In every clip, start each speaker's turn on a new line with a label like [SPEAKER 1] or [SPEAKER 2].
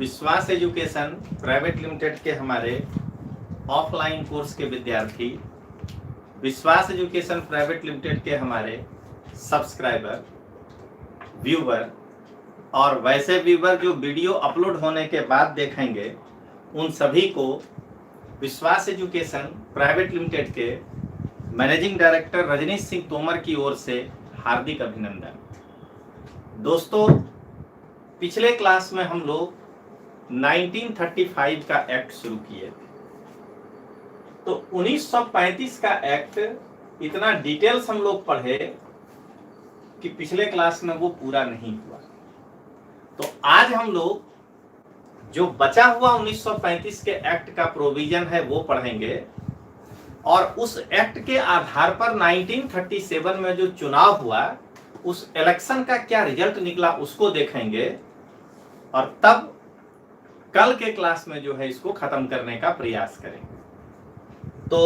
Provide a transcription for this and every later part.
[SPEAKER 1] विश्वास education private limited के हमारे ऑफलाइन कोर्स के विद्यार्थी, विश्वास एजुकेशन प्राइवेट लिमिटेड के हमारे सब्सक्राइबर, व्यूवर और वैसे व्यूवर जो वीडियो अपलोड होने के बाद देखेंगे, उन सभी को विश्वास एजुकेशन प्राइवेट लिमिटेड के मैनेजिंग डायरेक्टर रजनीश सिंह तोमर की ओर से हार्दिक अभिनंदन। दोस्तों, पिछले क्लास में हम लोग 1935 का एक्ट शुरू किए थे। तो 1935 का एक्ट इतना डिटेल्स हम लोग पढ़े कि पिछले क्लास में वो पूरा नहीं हुआ। तो आज हम लोग जो बचा हुआ 1935 के एक्ट का प्रोविजन है वो पढ़ेंगे और उस एक्ट के आधार पर 1937 में जो चुनाव हुआ उस इलेक्शन का क्या रिजल्ट निकला उसको देखेंगे और तब कल के क्लास में जो है इसको खत्म करने का प्रयास करेंगे। तो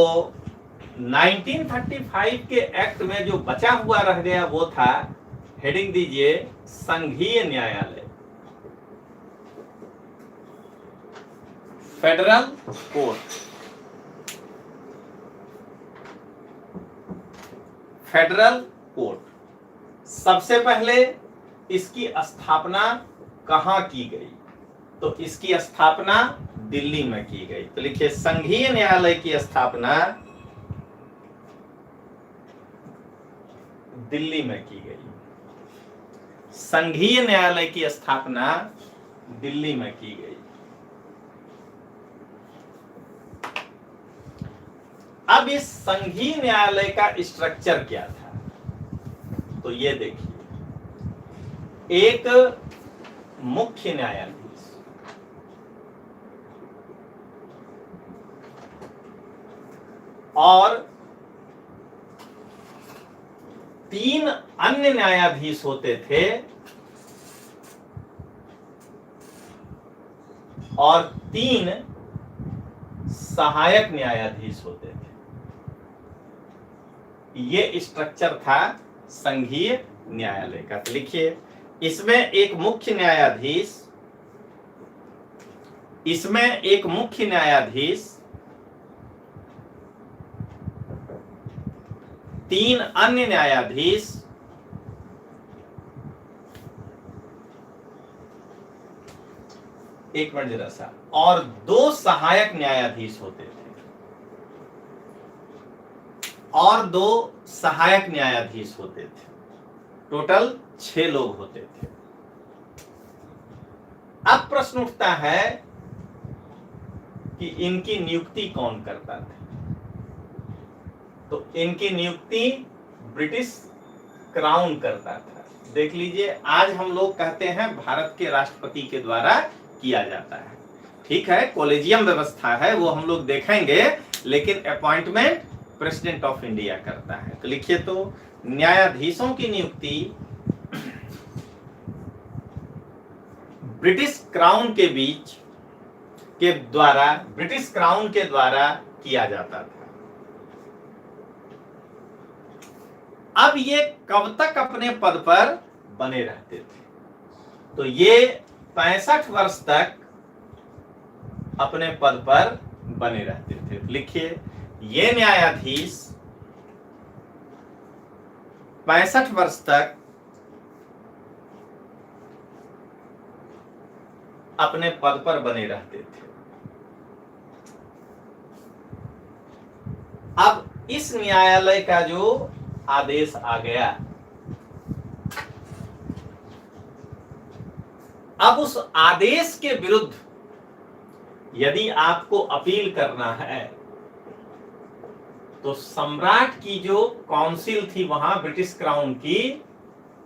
[SPEAKER 1] 1935 के एक्ट में जो बचा हुआ रह गया वो था, हेडिंग दीजिए संघीय न्यायालय, फेडरल कोर्ट। फेडरल कोर्ट सबसे पहले इसकी स्थापना कहां की गई? तो इसकी स्थापना दिल्ली में की गई। तो लिखिए संघीय न्यायालय की स्थापना दिल्ली में की गई। संघीय न्यायालय की स्थापना दिल्ली में की गई। अब इस संघीय न्यायालय का स्ट्रक्चर क्या था? तो ये देखिए, एक मुख्य न्यायाधीश, और 3 अन्य न्यायाधीश होते थे और 3 सहायक न्यायाधीश होते थे। ये स्ट्रक्चर था संघीय न्यायालय का। तो लिखिए, इसमें एक मुख्य न्यायाधीश, इसमें एक मुख्य न्यायाधीश, 3 अन्य न्यायाधीश, एक मिनट जरा सा, और 2 सहायक न्यायाधीश होते थे, और 2 सहायक न्यायाधीश होते थे। टोटल 6 लोग होते थे। अब प्रश्न उठता है कि इनकी नियुक्ति कौन करता था? तो इनकी नियुक्ति ब्रिटिश क्राउन करता था। देख लीजिए, आज हम लोग कहते हैं भारत के राष्ट्रपति के द्वारा किया जाता है। ठीक है, कॉलेजियम व्यवस्था है, वो हम लोग देखेंगे, लेकिन अपॉइंटमेंट प्रेसिडेंट ऑफ इंडिया करता है। तो लिखिए, तो न्यायाधीशों की नियुक्ति ब्रिटिश क्राउन के बीच के द्वारा, ब्रिटिश क्राउन के द्वारा किया जाता था। अब ये कब तक अपने पद पर बने रहते थे? तो ये 65 वर्ष तक अपने पद पर बने रहते थे। लिखिए, ये न्यायाधीश 65 वर्ष तक अपने पद पर बने रहते थे। अब इस न्यायालय का जो आदेश आ गया, अब उस आदेश के विरुद्ध यदि आपको अपील करना है तो सम्राट की जो काउंसिल थी वहां, ब्रिटिश क्राउन की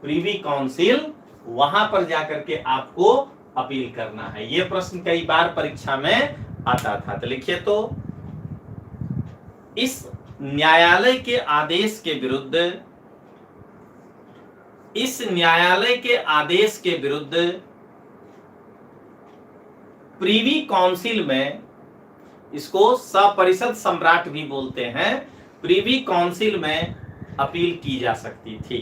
[SPEAKER 1] प्रीवी काउंसिल, वहां पर जाकर के आपको अपील करना है। यह प्रश्न कई बार परीक्षा में आता था। तो लिखिए, तो इस न्यायालय के आदेश के विरुद्ध, इस न्यायालय के आदेश के विरुद्ध प्रीवी काउंसिल में, इसको सपरिषद सम्राट भी बोलते हैं, प्रीवी काउंसिल में अपील की जा सकती थी।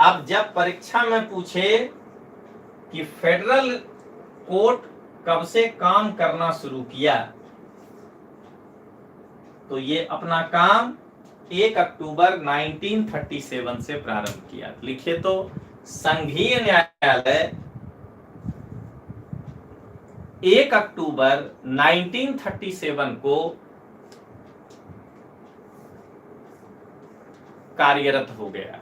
[SPEAKER 1] अब जब परीक्षा में पूछे कि फेडरल कोर्ट कब से काम करना शुरू किया, तो ये अपना काम 1 अक्टूबर 1937 से प्रारंभ किया। लिखिए तो संघीय न्यायालय 1 अक्टूबर 1937 को कार्यरत हो गया।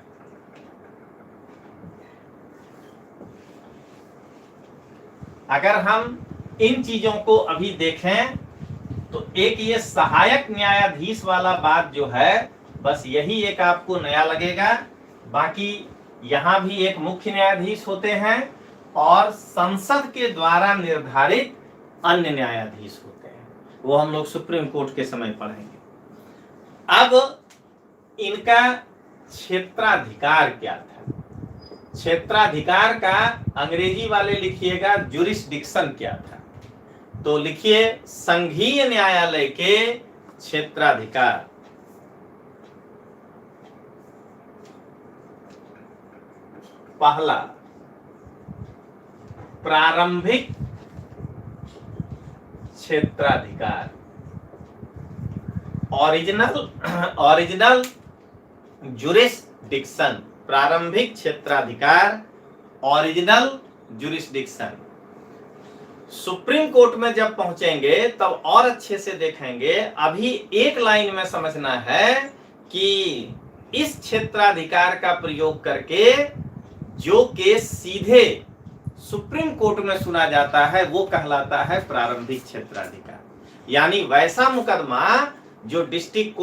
[SPEAKER 1] अगर हम इन चीजों को अभी देखें तो एक ये सहायक न्यायाधीश वाला बात जो है, बस यही एक आपको नया लगेगा। बाकी यहां भी एक मुख्य न्यायाधीश होते हैं और संसद के द्वारा निर्धारित अन्य न्यायाधीश होते हैं, वो हम लोग सुप्रीम कोर्ट के समय पढ़ेंगे। अब इनका क्षेत्राधिकार क्या था? क्षेत्राधिकार का अंग्रेजी वाले लिखिएगा जुरिस्डिक्शन क्या था। तो लिखिए संघीय न्यायालय के क्षेत्राधिकार। पहला, प्रारंभिक क्षेत्राधिकार, ओरिजिनल जुरिस्डिक्शन। प्रारंभिक क्षेत्राधिकार, ओरिजिनल जुरिस्डिक्शन। सुप्रीम कोर्ट में जब पहुंचेंगे तब और अच्छे से देखेंगे। अभी एक लाइन में समझना है कि इस क्षेत्राधिकार का प्रयोग करके जो केस सीधे सुप्रीम कोर्ट में सुना जाता है वो कहलाता है प्रारंभिक क्षेत्राधिकार। यानी वैसा मुकदमा जो डिस्ट्रिक्ट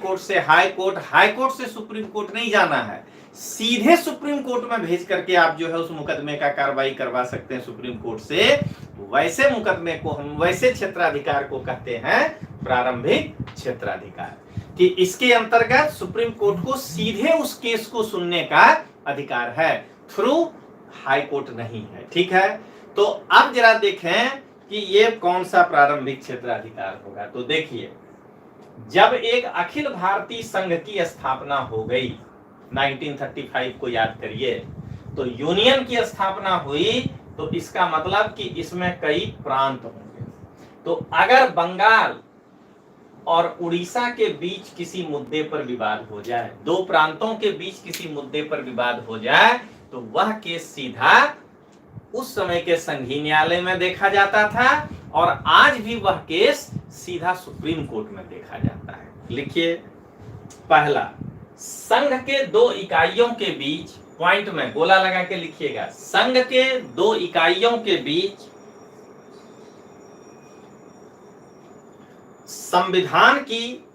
[SPEAKER 1] कोर्ट से हाई कोर्ट से सुप्रीम कोर्ट नहीं जाना है, सीधे सुप्रीम कोर्ट में भेज करके आप जो है उस मुकदमे का कार्रवाई करवा सकते हैं सुप्रीम कोर्ट से। वैसे मुकदमे को हम, वैसे क्षेत्राधिकार को कहते हैं प्रारंभिक क्षेत्राधिकार, कि इसके अंतर्गत सुप्रीम कोर्ट को सीधे उस केस को सुनने का अधिकार है, थ्रू हाई कोर्ट नहीं है। ठीक है, तो अब जरा देखें कि ये कौन सा प्रारंभिक क्षेत्राधिकार होगा। तो देखिए, जब एक अखिल भारतीय संघ की स्थापना हो गई 1935 को याद करिए, तो यूनियन की स्थापना हुई, तो इसका मतलब कि इसमें कई प्रांत होंगे। तो अगर बंगाल और उड़ीसा के बीच किसी मुद्दे पर विवाद हो जाए, दो प्रांतों के बीच किसी मुद्दे पर विवाद हो जाए, तो वह केस सीधा उस समय के संघीय न्यायालय में देखा जाता था और आज भी वह केस सीधा सुप्रीम कोर्ट में देखा जाता है। लिखिए, पहला, संघ के दो इकाइयों के बीच, पॉइंट में गोला लगा के लिखिएगा, संघ के दो इकाइयों के बीच संविधान की,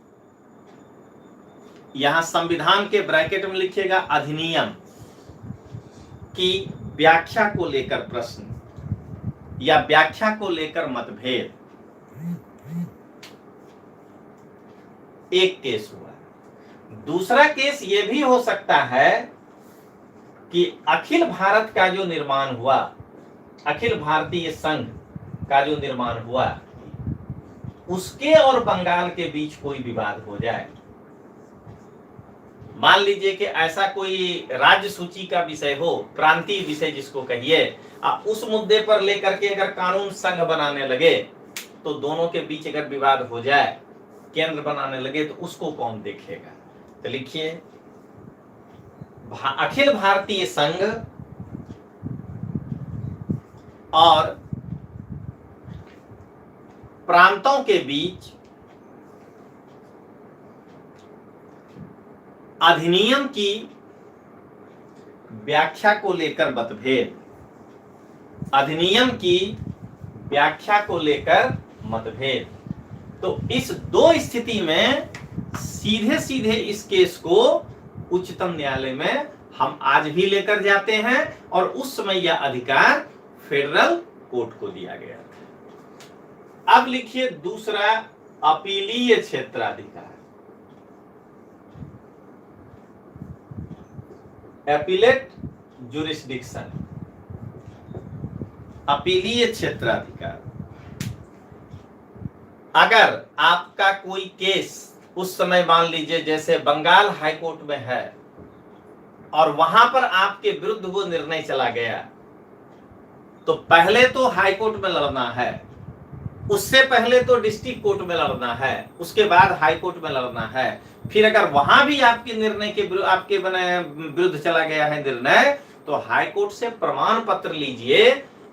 [SPEAKER 1] यहां संविधान के ब्रैकेट में लिखिएगा अधिनियम की व्याख्या को लेकर प्रश्न या व्याख्या को लेकर मतभेद, एक केस हुआ। दूसरा केस यह भी हो सकता है कि अखिल भारत का जो निर्माण हुआ, अखिल भारतीय संघ का जो निर्माण हुआ, उसके और बंगाल के बीच कोई विवाद हो जाए। मान लीजिए कि ऐसा कोई राज्य सूची का विषय हो, प्रांतीय विषय जिसको कहिए, उस मुद्दे पर लेकर के अगर कानून संघ बनाने लगे, तो दोनों के बीच अगर विवाद हो जाए, केंद्र बनाने लगे, तो उसको कौन देखेगा। तो लिखिए, अखिल भारतीय संघ और प्रांतों के बीच अधिनियम की व्याख्या को लेकर मतभेद, अधिनियम की व्याख्या को लेकर मतभेद। तो इस दो स्थिति में सीधे सीधे इस केस को उच्चतम न्यायालय में हम आज भी लेकर जाते हैं और उस समय यह अधिकार फेडरल कोर्ट को दिया गया था। अब लिखिए दूसरा, अपीलीय क्षेत्राधिकार, एपीलेट जुरिस्डिक्शन, अपीलीय क्षेत्राधिकार। अगर आपका कोई केस उस समय मान लीजिए जैसे बंगाल हाई कोर्ट में है और वहां पर आपके विरुद्ध वो निर्णय चला गया, तो पहले तो हाई कोर्ट में लड़ना है, उससे पहले तो डिस्ट्रिक्ट कोर्ट में लड़ना है, उसके बाद हाई कोर्ट में लड़ना है। फिर अगर वहां भी आपके निर्णय के आपके विरुद्ध चला गया है निर्णय, तो हाई कोर्ट से प्रमाण पत्र लीजिए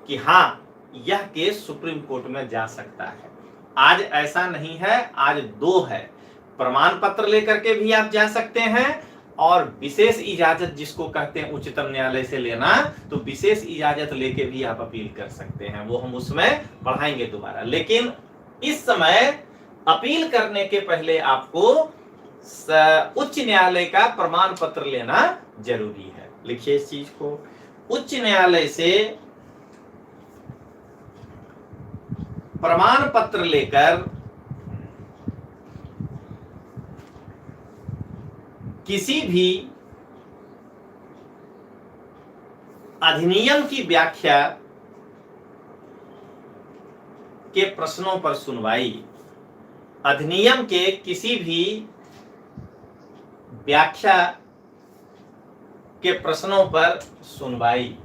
[SPEAKER 1] कि हाँ यह केस सुप्रीम कोर्ट में जा सकता है। आज ऐसा नहीं है, आज दो है, प्रमाण पत्र लेकर के भी आप जा सकते हैं और विशेष इजाजत जिसको कहते हैं उच्चतम न्यायालय से लेना, तो विशेष इजाजत लेके भी आप अपील कर सकते हैं, वो हम उसमें पढ़ाएंगे दोबारा। लेकिन इस समय अपील करने के पहले आपको उच्च न्यायालय का प्रमाण पत्र लेना जरूरी है। लिखिए इस चीज को, उच्च न्यायालय से प्रमाण पत्र लेकर किसी भी अधिनियम की व्याख्या के प्रश्नों पर सुनवाई, अधिनियम के किसी भी व्याख्या के प्रश्नों पर सुनवाई,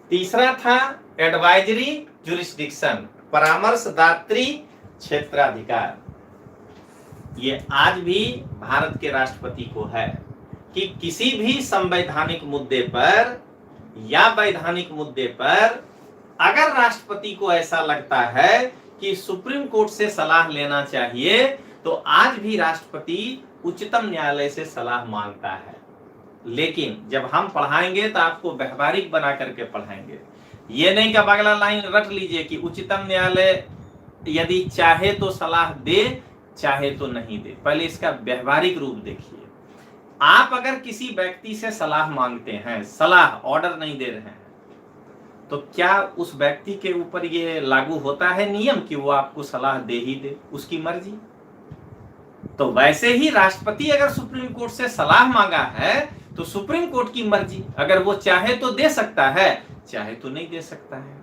[SPEAKER 1] तीसरा था एडवाइजरी जुरिस्डिक्शन, परामर्शदात्री क्षेत्राधिकार। ये आज भी भारत के राष्ट्रपति को है कि किसी भी संवैधानिक मुद्दे पर या वैधानिक मुद्दे पर अगर राष्ट्रपति को ऐसा लगता है कि सुप्रीम कोर्ट से सलाह लेना चाहिए, तो आज भी राष्ट्रपति उच्चतम न्यायालय से सलाह मांगता है। लेकिन जब हम पढ़ाएंगे तो आपको व्यवहारिक बना करके पढ़ाएंगे, ये नहीं कि अगला लाइन रट लीजिए कि उच्चतम न्यायालय यदि चाहे तो सलाह दे, चाहे तो नहीं दे। पहले इसका व्यवहारिक रूप देखिए। आप अगर किसी व्यक्ति से सलाह मांगते हैं, सलाह ऑर्डर नहीं दे रहे हैं, तो क्या उस व्यक्ति के ऊपर ये लागू होता है नियम कि वो आपको सलाह दे ही दे, उसकी मर्जी? तो वैसे ही राष्ट्रपति अगर सुप्रीम कोर्ट से सलाह मांगा है तो सुप्रीम कोर्ट की मर्जी, अगर वो चाहे तो दे सकता है, चाहे तो नहीं दे सकता है।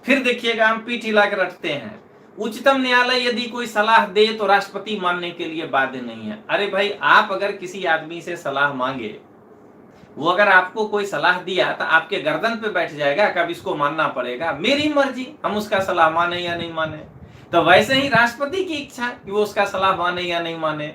[SPEAKER 1] फिर देखिएगा, हम पीठ हिला के रखते हैं, उच्चतम न्यायालय यदि कोई सलाह दे तो राष्ट्रपति मानने के लिए बाध्य नहीं है। अरे भाई, आप अगर किसी आदमी से सलाह मांगे, वो अगर आपको कोई सलाह दिया तो आपके गर्दन पे बैठ जाएगा, कब इसको मानना पड़ेगा, मेरी मर्जी, हम उसका सलाह माने या नहीं माने। तो वैसे ही राष्ट्रपति की इच्छा कि वो उसका सलाह माने या नहीं माने।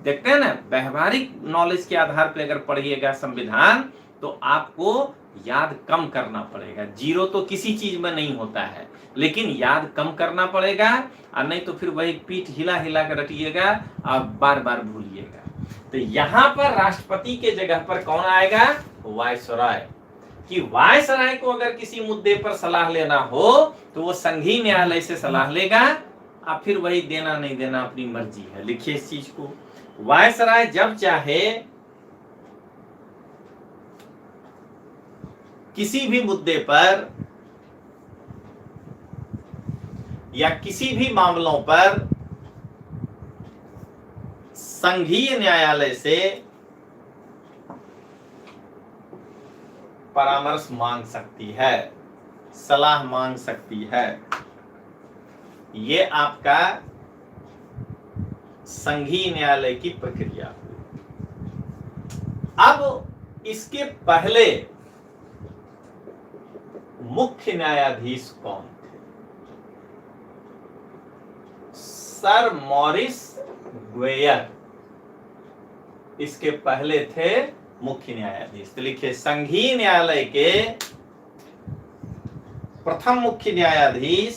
[SPEAKER 1] देखते हैं ना, व्यवहारिक नॉलेज के आधार पर अगर पढ़िएगा संविधान तो आपको याद कम करना पड़ेगा। जीरो तो किसी चीज में नहीं होता है, लेकिन याद कम करना पड़ेगा, और नहीं तो फिर वही पीठ हिला हिला कर रटिएगा और बार बार भूलिएगा। तो यहाँ पर राष्ट्रपति के जगह पर कौन आएगा? वायसराय। कि वायसराय को अगर किसी मुद्दे पर सलाह लेना हो तो वो संघीय न्यायालय से सलाह लेगा, और फिर वही देना नहीं देना अपनी मर्जी है। लिखिए इस चीज को, वायसराय जब चाहे किसी भी मुद्दे पर या किसी भी मामलों पर संघीय न्यायालय से परामर्श मांग सकती है, सलाह मांग सकती है। ये आपका संघीय न्यायालय की प्रक्रिया हुई। अब इसके पहले मुख्य न्यायाधीश कौन थे? सर मॉरिस ग्वेयर इसके पहले थे मुख्य न्यायाधीश। तो लिखिए, संघीय न्यायालय के प्रथम मुख्य न्यायाधीश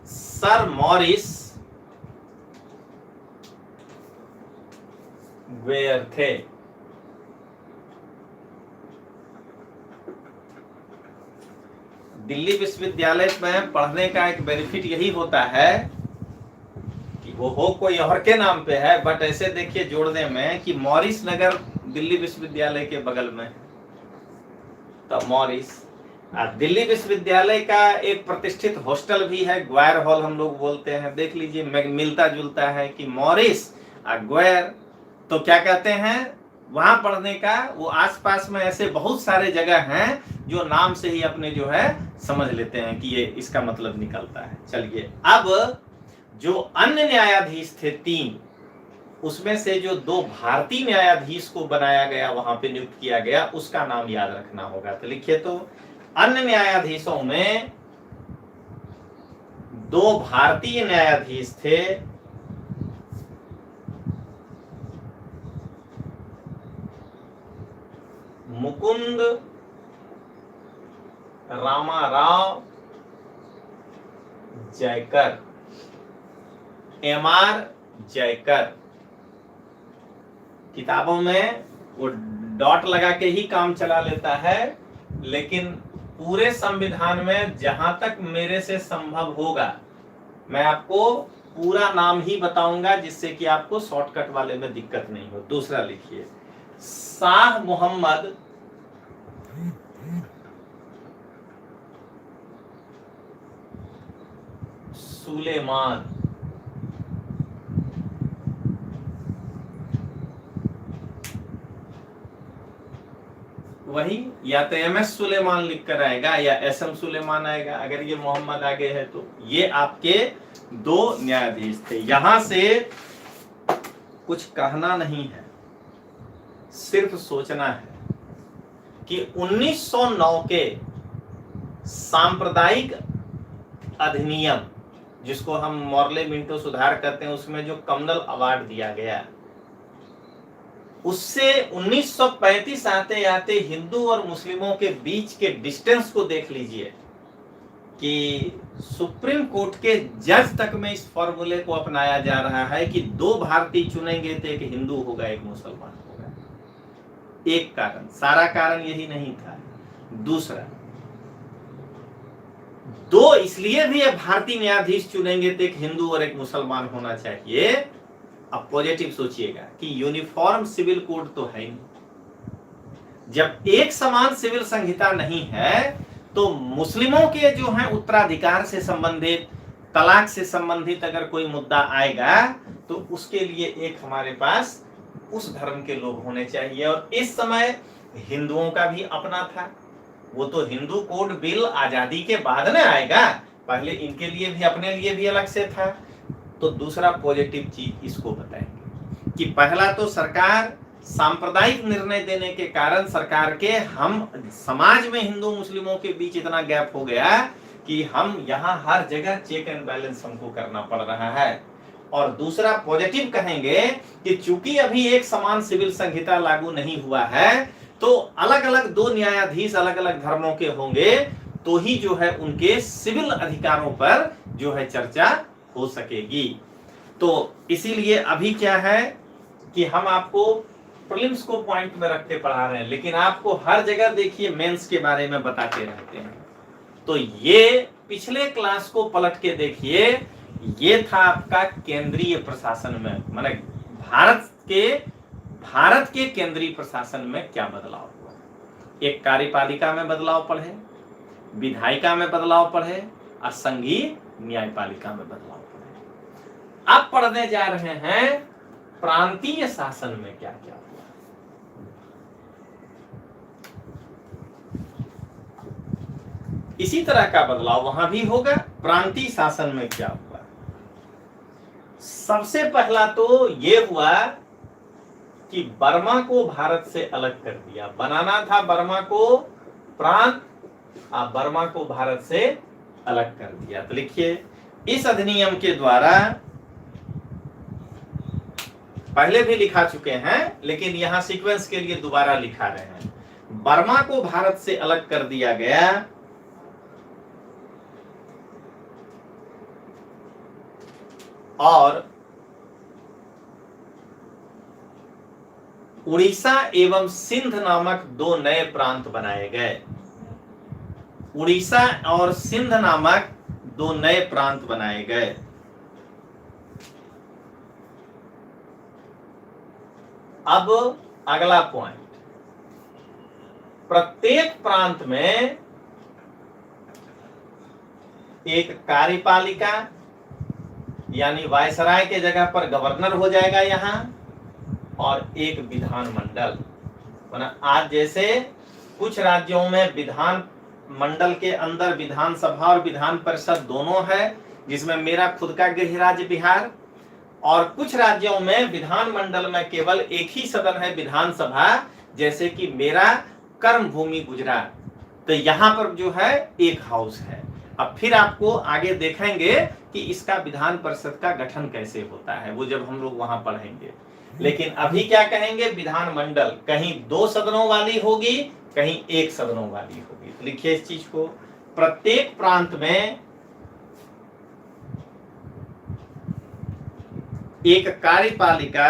[SPEAKER 1] सर मॉरिस ग्वेयर थे। दिल्ली विश्वविद्यालय में पढ़ने का एक बेनिफिट यही होता है कि वो हो कोई और के नाम पे है, बट ऐसे देखिए जोड़ने में कि मॉरिस नगर दिल्ली विश्वविद्यालय के बगल में, तो मॉरिस। दिल्ली विश्वविद्यालय का एक प्रतिष्ठित हॉस्टल भी है, ग्वायर हॉल हम लोग बोलते हैं। देख लीजिए, मिलता जुलता है कि मॉरिस और ग्वायर। तो क्या कहते हैं? वहां पढ़ने का वो आसपास में ऐसे बहुत सारे जगह हैं जो नाम से ही अपने जो है समझ लेते हैं कि ये इसका मतलब निकलता है। चलिए, अब जो अन्य न्यायाधीश थे 3, उसमें से जो 2 भारतीय न्यायाधीश को बनाया गया, वहां पे नियुक्त किया गया, उसका नाम याद रखना होगा। तो लिखिए, तो अन्य न्यायाधीशों में 2 भारतीय न्यायाधीश थे, मुकुंद रामाराव जयकर, MR जयकर। किताबों में वो डॉट लगा के ही काम चला लेता है, लेकिन पूरे संविधान में जहां तक मेरे से संभव होगा मैं आपको पूरा नाम ही बताऊंगा, जिससे कि आपको शॉर्टकट वाले में दिक्कत नहीं हो। दूसरा लिखिए, शाह मोहम्मद सुलेमान। वही या तो MS सुलेमान लिख कर आएगा या SM सुलेमान आएगा, अगर ये मोहम्मद आगे है तो। ये आपके 2 न्यायाधीश थे। यहां से कुछ कहना नहीं है, सिर्फ सोचना है कि 1909 के सांप्रदायिक अधिनियम, जिसको हम मॉर्ले मिंटो सुधार करते हैं, उसमें जो कमनल अवार्ड दिया गया, उससे 1935 आते आते हिंदू और मुस्लिमों के बीच के डिस्टेंस को देख लीजिए कि सुप्रीम कोर्ट के जज तक में इस फॉर्मूले को अपनाया जा रहा है कि 2 भारतीय चुनेंगे तो एक हिंदू होगा, एक मुसलमान होगा। एक कारण, सारा कारण यही नहीं था। दूसरा, 2 इसलिए भी भारतीय न्यायाधीश चुनेंगे तो एक हिंदू और एक मुसलमान होना चाहिए। अब पॉजिटिव सोचिएगा कि यूनिफॉर्म सिविल कोड तो है नहीं। जब एक समान सिविल संहिता नहीं है तो मुस्लिमों के जो है उत्तराधिकार से संबंधित, तलाक से संबंधित अगर कोई मुद्दा आएगा तो उसके लिए एक हमारे पास उस धर्म के लोग होने चाहिए। और इस समय हिंदुओं का भी अपना था, वो तो हिंदू कोड बिल आजादी के बाद में आएगा, पहले इनके लिए भी, अपने लिए भी अलग से था। तो दूसरा पॉजिटिव चीज इसको बताएंगे कि पहला तो सरकार सांप्रदायिक निर्णय देने के कारण सरकार के, हम समाज में हिंदू मुस्लिमों के बीच इतना गैप हो गया कि हम यहाँ हर जगह चेक एंड बैलेंस हमको करना पड़ रहा है। और दूसरा पॉजिटिव कहेंगे कि चूंकि अभी एक समान सिविल संहिता लागू नहीं हुआ है तो अलग अलग 2 न्यायाधीश अलग अलग धर्मों के होंगे, तो ही जो है उनके सिविल अधिकारों पर जो है चर्चा हो सकेगी। तो इसीलिए अभी क्या है कि हम आपको प्रीलिम्स को पॉइंट में रखते पढ़ा रहे हैं, लेकिन आपको हर जगह देखिए मेंस के बारे में बताते रहते हैं। तो ये पिछले क्लास को पलट के देखिए, ये था आपका केंद्रीय प्रशासन में, माने भारत के केंद्रीय प्रशासन में क्या बदलाव हुआ। एक कार्यपालिका में बदलाव पढ़े, विधायिका में बदलाव पढ़े और संघीय न्यायपालिका में बदलाव पढ़े। अब पढ़ने जा रहे हैं प्रांतीय शासन में क्या क्या हुआ। इसी तरह का बदलाव वहां भी होगा। प्रांतीय शासन में क्या हुआ, सबसे पहला तो ये हुआ कि बर्मा को भारत से अलग कर दिया। बनाना था बर्मा को प्रांत, और बर्मा को भारत से अलग कर दिया। तो लिखिए, इस अधिनियम के द्वारा, पहले भी लिखा चुके हैं लेकिन यहां सीक्वेंस के लिए दोबारा लिखा रहे हैं। बर्मा को भारत से अलग कर दिया गया और उड़ीसा एवं सिंध नामक 2 नए प्रांत बनाए गए। उड़ीसा और सिंध नामक 2 नए प्रांत बनाए गए। अब अगला पॉइंट, प्रत्येक प्रांत में एक कार्यपालिका यानी वायसराय के जगह पर गवर्नर हो जाएगा यहां, और एक विधानमंडल। आज जैसे कुछ राज्यों में विधान मंडल के अंदर विधानसभा और विधान परिषद दोनों है, जिसमें मेरा खुद का गृह राज्य बिहार, और कुछ राज्यों में विधान मंडल में केवल एक ही सदन है विधानसभा, जैसे कि मेरा कर्म भूमि गुजरात। तो यहाँ पर जो है एक हाउस है। अब फिर आपको आगे देखेंगे कि इसका विधान परिषद का गठन कैसे होता है, वो जब हम लोग वहां पढ़ेंगे। लेकिन अभी क्या कहेंगे, विधान मंडल कहीं 2 सदनों वाली होगी, कहीं 1 सदनों वाली होगी। तो लिखिए इस चीज को, प्रत्येक प्रांत में एक कार्यपालिका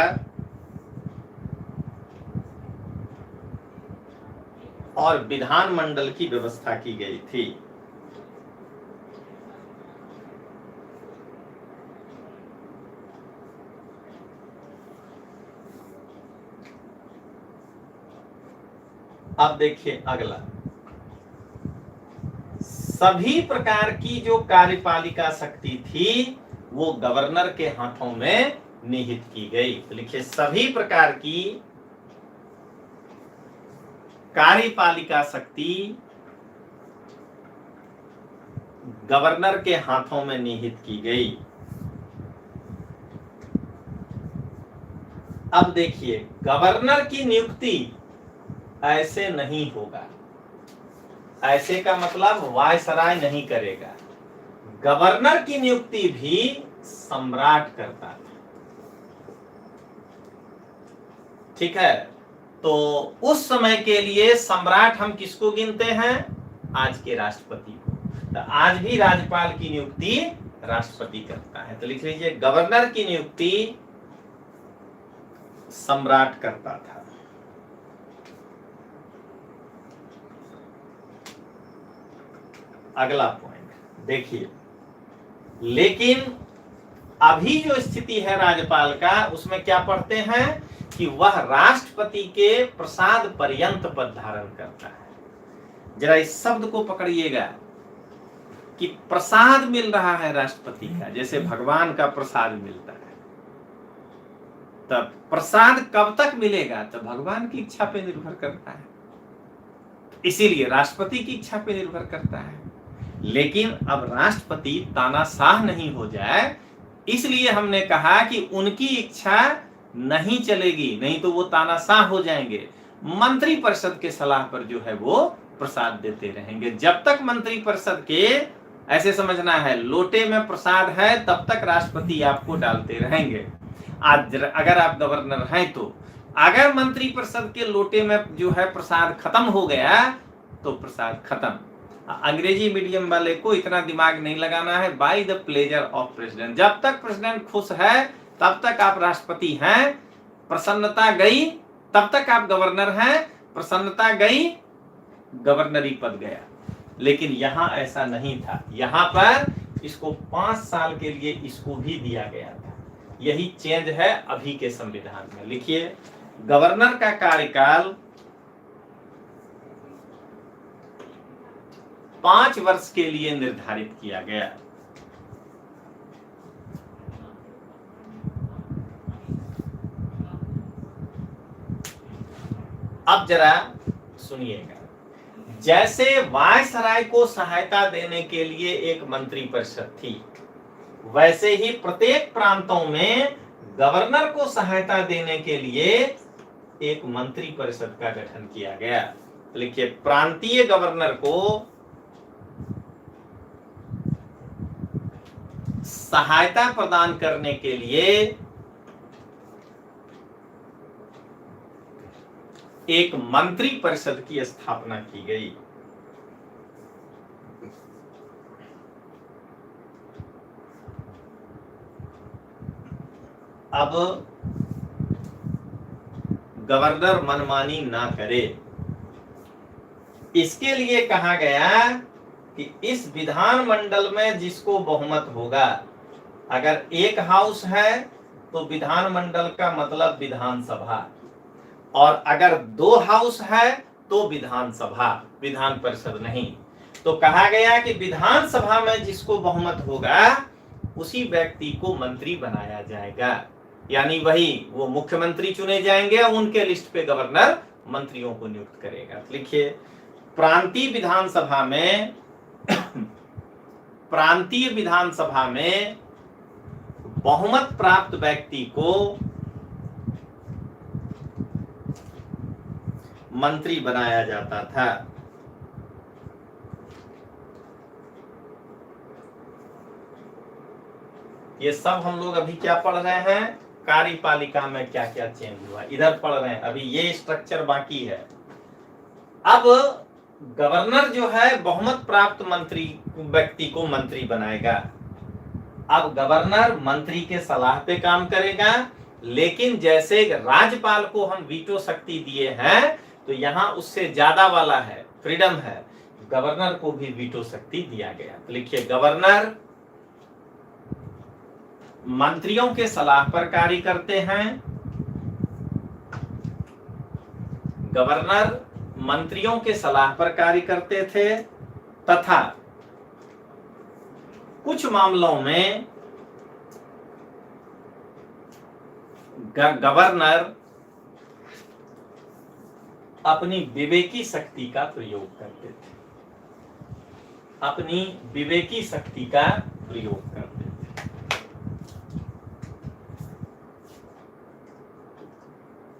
[SPEAKER 1] और विधान मंडल की व्यवस्था की गई थी। अब देखिए अगला, सभी प्रकार की जो कार्यपालिका शक्ति थी वो गवर्नर के हाथों में निहित की गई। तो लिखिए सभी प्रकार की कार्यपालिका शक्ति गवर्नर के हाथों में निहित की गई। अब देखिए, गवर्नर की नियुक्ति ऐसे नहीं होगा। ऐसे का मतलब वायसराय नहीं करेगा। गवर्नर की नियुक्ति भी सम्राट करता था। ठीक है, तो उस समय के लिए सम्राट हम किसको गिनते हैं, आज के राष्ट्रपति को। तो आज भी राज्यपाल की नियुक्ति राष्ट्रपति करता है। तो लिख लीजिए, गवर्नर की नियुक्ति सम्राट करता था। अगला पॉइंट देखिए, लेकिन अभी जो स्थिति है राज्यपाल का, उसमें क्या पढ़ते हैं कि वह राष्ट्रपति के प्रसाद पर्यंत पद धारण करता है। जरा इस शब्द को पकड़िएगा कि प्रसाद मिल रहा है राष्ट्रपति का, जैसे भगवान का प्रसाद मिलता है। तब प्रसाद कब तक मिलेगा, तो भगवान की इच्छा पे निर्भर करता है, इसीलिए राष्ट्रपति की इच्छा पे निर्भर करता है। लेकिन अब राष्ट्रपति तानाशाह नहीं हो जाए, इसलिए हमने कहा कि उनकी इच्छा नहीं चलेगी, नहीं तो वो तानाशाह हो जाएंगे। मंत्री परिषद के सलाह पर जो है वो प्रसाद देते रहेंगे। जब तक मंत्री परिषद के, ऐसे समझना है, लोटे में प्रसाद है, तब तक राष्ट्रपति आपको डालते रहेंगे। आज अगर आप गवर्नर हैं तो अगर मंत्री परिषद के लोटे में जो है प्रसाद खत्म हो गया तो प्रसाद खत्म। अंग्रेजी मीडियम वाले को इतना दिमाग नहीं लगाना है। By the pleasure of president, जब तक प्रेसिडेंट खुश है तब तक आप राष्ट्रपति हैं। प्रसन्नता गई तब तक आप गवर्नर हैं, प्रसन्नता गई गवर्नरी पद गया। लेकिन यहां ऐसा नहीं था। यहां पर इसको 5 साल के लिए इसको भी दिया गया था। यही चेंज है अभी के संविधान में। लिखिए, गवर्नर का कार्यकाल 5 वर्ष के लिए निर्धारित किया गया। अब जरा सुनिएगा, जैसे वायसराय को सहायता देने के लिए एक मंत्री परिषद थी, वैसे ही प्रत्येक प्रांतों में गवर्नर को सहायता देने के लिए एक मंत्री परिषद का गठन किया गया। लिखिए, प्रांतीय गवर्नर को सहायता प्रदान करने के लिए एक मंत्री परिषद की स्थापना की गई। अब गवर्नर मनमानी ना करे, इसके लिए कहा गया कि इस विधान मंडल में जिसको बहुमत होगा, अगर एक हाउस है तो विधान मंडल का मतलब विधानसभा, और अगर 2 हाउस है तो विधानसभा, विधान परिषद नहीं। तो कहा गया कि विधानसभा में जिसको बहुमत होगा उसी व्यक्ति को मंत्री बनाया जाएगा। यानी वही वो मुख्यमंत्री चुने जाएंगे और उनके लिस्ट पे गवर्नर मंत्रियों को नियुक्त करेगा। तो लिखिए, प्रांतीय विधानसभा में प्रांतीय विधानसभा में बहुमत प्राप्त व्यक्ति को मंत्री बनाया जाता था। ये सब हम लोग अभी क्या पढ़ रहे हैं, कार्यपालिका में क्या क्या चेंज हुआ इधर पढ़ रहे हैं, अभी ये स्ट्रक्चर बाकी है। अब गवर्नर जो है बहुमत प्राप्त मंत्री व्यक्ति को मंत्री बनाएगा। अब गवर्नर मंत्री के सलाह पे काम करेगा, लेकिन जैसे राज्यपाल को हम वीटो शक्ति दिए हैं, तो यहां उससे ज्यादा वाला है, फ्रीडम है, गवर्नर को भी वीटो शक्ति दिया गया। तो लिखिए, गवर्नर मंत्रियों के सलाह पर कार्य करते हैं, गवर्नर मंत्रियों के सलाह पर कार्य करते थे, तथा कुछ मामलों में गवर्नर अपनी विवेकी शक्ति का प्रयोग करते थे, अपनी विवेकी शक्ति का प्रयोग करते थे।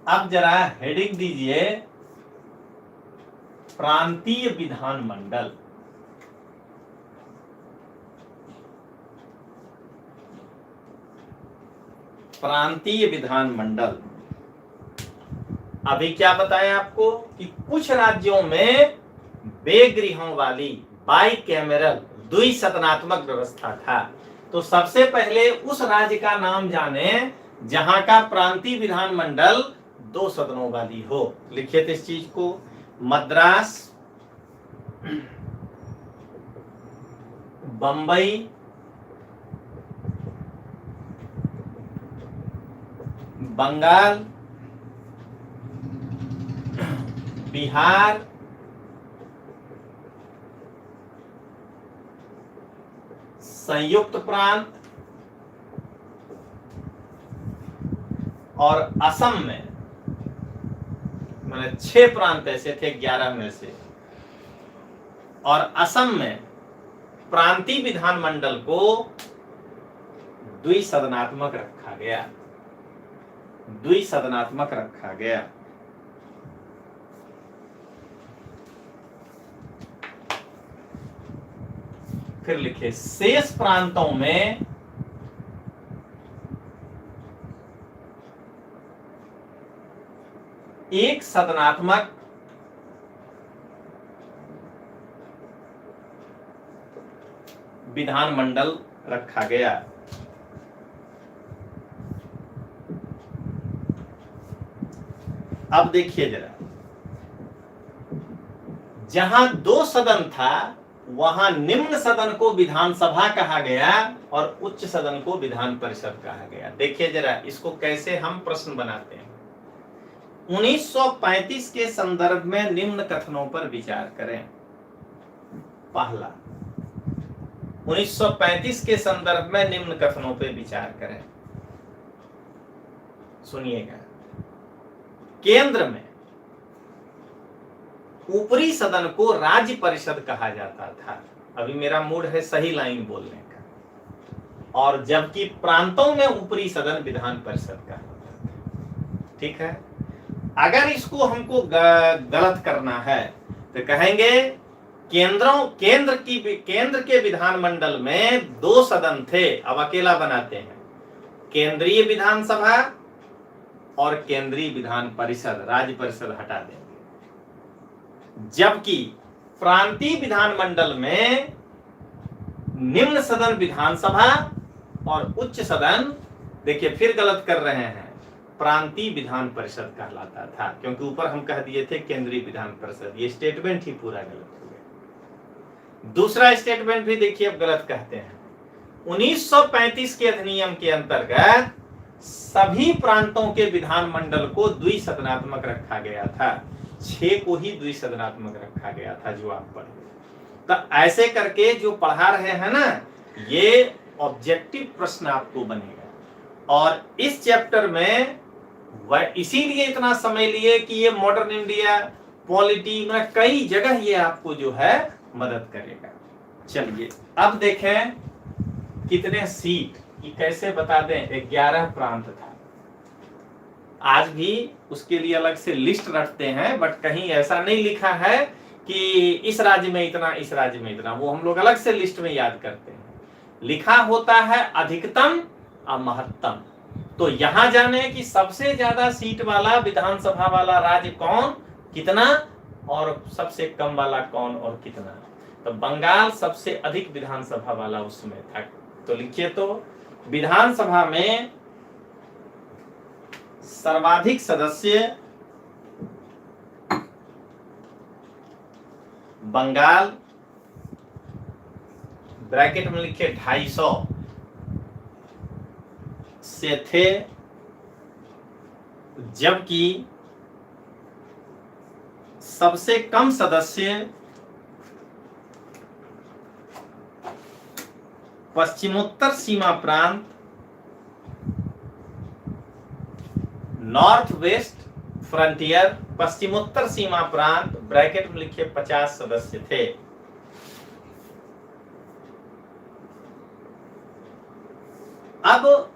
[SPEAKER 1] अब जरा हेडिंग दीजिए, प्रांतीय विधानमंडल। प्रांतीय विधानमंडल, अभी क्या बताया आपको कि कुछ राज्यों में बेगृहों वाली बाइकैमरल द्विसदनात्मक व्यवस्था था। तो सबसे पहले उस राज्य का नाम जाने जहां का प्रांतीय विधानमंडल 2 सदनों वाली हो। लिखिए तो इस चीज को, मद्रास, बंबई, बंगाल, बिहार, संयुक्त प्रांत और असम में, मैंने 6 प्रांत ऐसे थे 11 में से, और असम में प्रांतीय विधानमंडल को द्विसदनात्मक रखा गया, द्विसदनात्मक रखा गया। फिर लिखे, शेष प्रांतों में एक सदनात्मक विधानमंडल रखा गया। अब देखिए जरा, जहां 2 सदन था वहां निम्न सदन को विधानसभा कहा गया और उच्च सदन को विधान परिषद कहा गया। देखिए जरा इसको कैसे हम प्रश्न बनाते हैं। 1935 के संदर्भ में निम्न कथनों पर विचार करें। पहला, 1935 के संदर्भ में निम्न कथनों पर विचार करें। सुनिएगा, केंद्र में ऊपरी सदन को राज्य परिषद कहा जाता था। अभी मेरा मूड है सही लाइन बोलने का। और जबकि प्रांतों में ऊपरी सदन विधान परिषद का होता था। ठीक है, अगर इसको हमको गलत करना है तो कहेंगे केंद्र के विधानमंडल में 2 सदन थे, अब अकेला बनाते हैं, केंद्रीय विधानसभा और केंद्रीय विधान परिषद, राज्य परिषद हटा देंगे। जबकि प्रांतीय विधानमंडल में निम्न सदन विधानसभा और उच्च सदन, देखिए फिर गलत कर रहे हैं, प्रांतीय विधान परिषद कहलाता था, क्योंकि ऊपर हम कह दिए थे केंद्रीय विधान परिषद। ये स्टेटमेंट ही पूरा गलत हो गया। दूसरा स्टेटमेंट भी देखिए अब गलत कहते हैं। 1935 के अधिनियम के अंतर्गत सभी प्रांतों के विधानमंडल को द्विसदनात्मक रखा गया था, 6 को ही द्विसदनात्मक रखा गया था जो आप पढ़े। तो ऐसे करके जो पढ़ा रहे हैं ना, ये ऑब्जेक्टिव प्रश्न आपको बनेगा। और इस चैप्टर में वह इसीलिए इतना समय लिए कि ये मॉडर्न इंडिया पॉलिटी में कई जगह ये आपको जो है मदद करेगा। चलिए अब देखें कितने सीट ये कैसे बता दें। 11 प्रांत था। आज भी उसके लिए अलग से लिस्ट रखते हैं, बट कहीं ऐसा नहीं लिखा है कि इस राज्य में इतना, इस राज्य में इतना, वो हम लोग अलग से लिस्ट में याद करते हैं। लिखा होता है अधिकतम और महत्तम। तो यहां जाने कि सबसे ज्यादा सीट वाला विधानसभा वाला राज्य कौन, कितना, और सबसे कम वाला कौन और कितना। तो बंगाल सबसे अधिक विधानसभा वाला उसमें था। तो लिखिए, तो विधानसभा में सर्वाधिक सदस्य बंगाल, ब्रैकेट में लिखिए 250 से थे, जबकि सबसे कम सदस्य पश्चिमोत्तर सीमा प्रांत, नॉर्थ वेस्ट फ्रंटियर, पश्चिमोत्तर सीमा प्रांत, ब्रैकेट में लिखिए 50 सदस्य थे। अब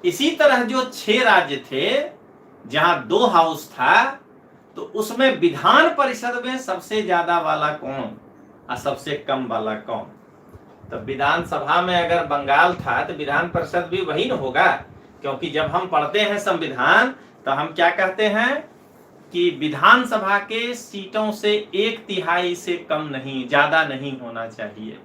[SPEAKER 1] इसी तरह जो 6 राज्य थे जहां 2 हाउस था, तो उसमें विधान परिषद में सबसे ज्यादा वाला कौन और सबसे कम वाला कौन। तो विधानसभा में अगर बंगाल था तो विधान परिषद भी वही न होगा, क्योंकि जब हम पढ़ते हैं संविधान तो हम क्या कहते हैं कि विधानसभा के सीटों से 1/3 से कम नहीं, ज्यादा नहीं होना चाहिए।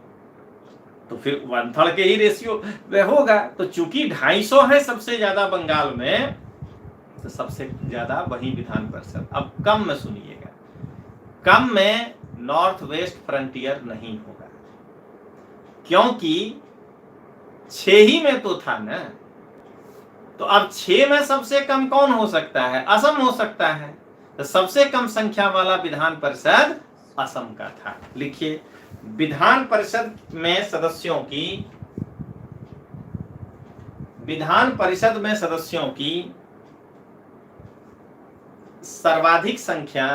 [SPEAKER 1] तो फिर 1/3 के ही रेशियो में होगा। तो चूंकि 250 है सबसे ज्यादा बंगाल में, तो सबसे ज्यादा वही विधान परिषद। अब कम में सुनिएगा, कम में नॉर्थ वेस्ट फ्रंटियर नहीं होगा, क्योंकि 6 ही में तो था ना। तो अब 6 में सबसे कम कौन हो सकता है, असम हो सकता है। तो सबसे कम संख्या वाला विधान परिषद असम का था। लिखिए, विधान परिषद में सदस्यों की सर्वाधिक संख्या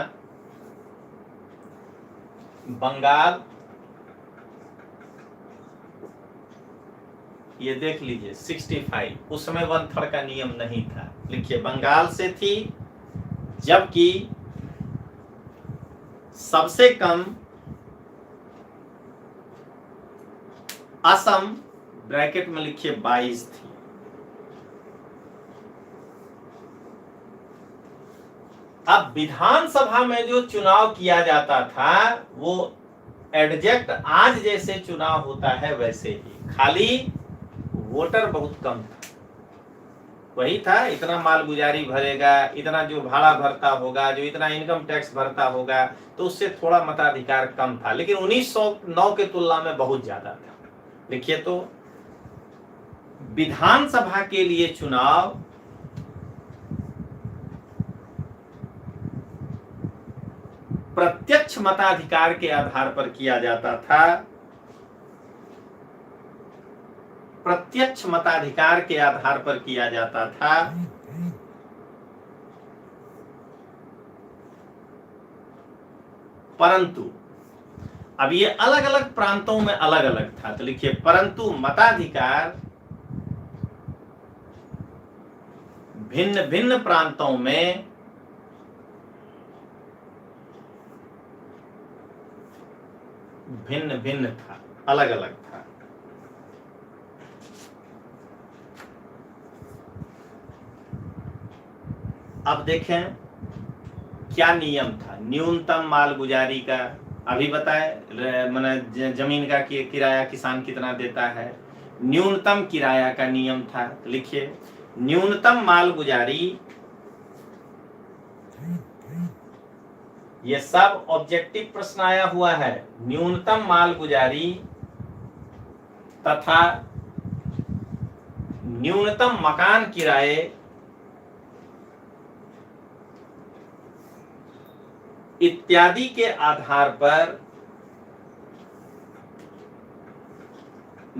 [SPEAKER 1] बंगाल, ये देख लीजिए 65, उसमें 1/3 का नियम नहीं था। लिखिए, बंगाल से थी, जबकि सबसे कम असम, ब्रैकेट में लिखिए 22 थी। अब विधानसभा में जो चुनाव किया जाता था वो एडजेक्ट आज जैसे चुनाव होता है वैसे ही, खाली वोटर बहुत कम था। वही था, इतना मालगुजारी भरेगा, इतना जो भाड़ा भरता होगा, जो इतना इनकम टैक्स भरता होगा, तो उससे थोड़ा मताधिकार कम था, लेकिन 1909 के तुलना में बहुत ज्यादा था। लिखिए, तो विधानसभा के लिए चुनाव प्रत्यक्ष मताधिकार के आधार पर किया जाता था। प्रत्यक्ष मताधिकार के आधार पर किया जाता था। परंतु अब ये अलग अलग प्रांतों में अलग अलग था। तो लिखिए, परंतु मताधिकार भिन्न भिन्न प्रांतों में भिन्न भिन्न था, अलग अलग था। अब देखें क्या नियम था न्यूनतम मालगुजारी का। अभी बताए मैंने जमीन का किराया किसान कितना देता है, न्यूनतम किराया का नियम था। लिखिए, न्यूनतम मालगुजारी, ये सब ऑब्जेक्टिव प्रश्न आया हुआ है। न्यूनतम मालगुजारी तथा न्यूनतम मकान किराए इत्यादि के आधार पर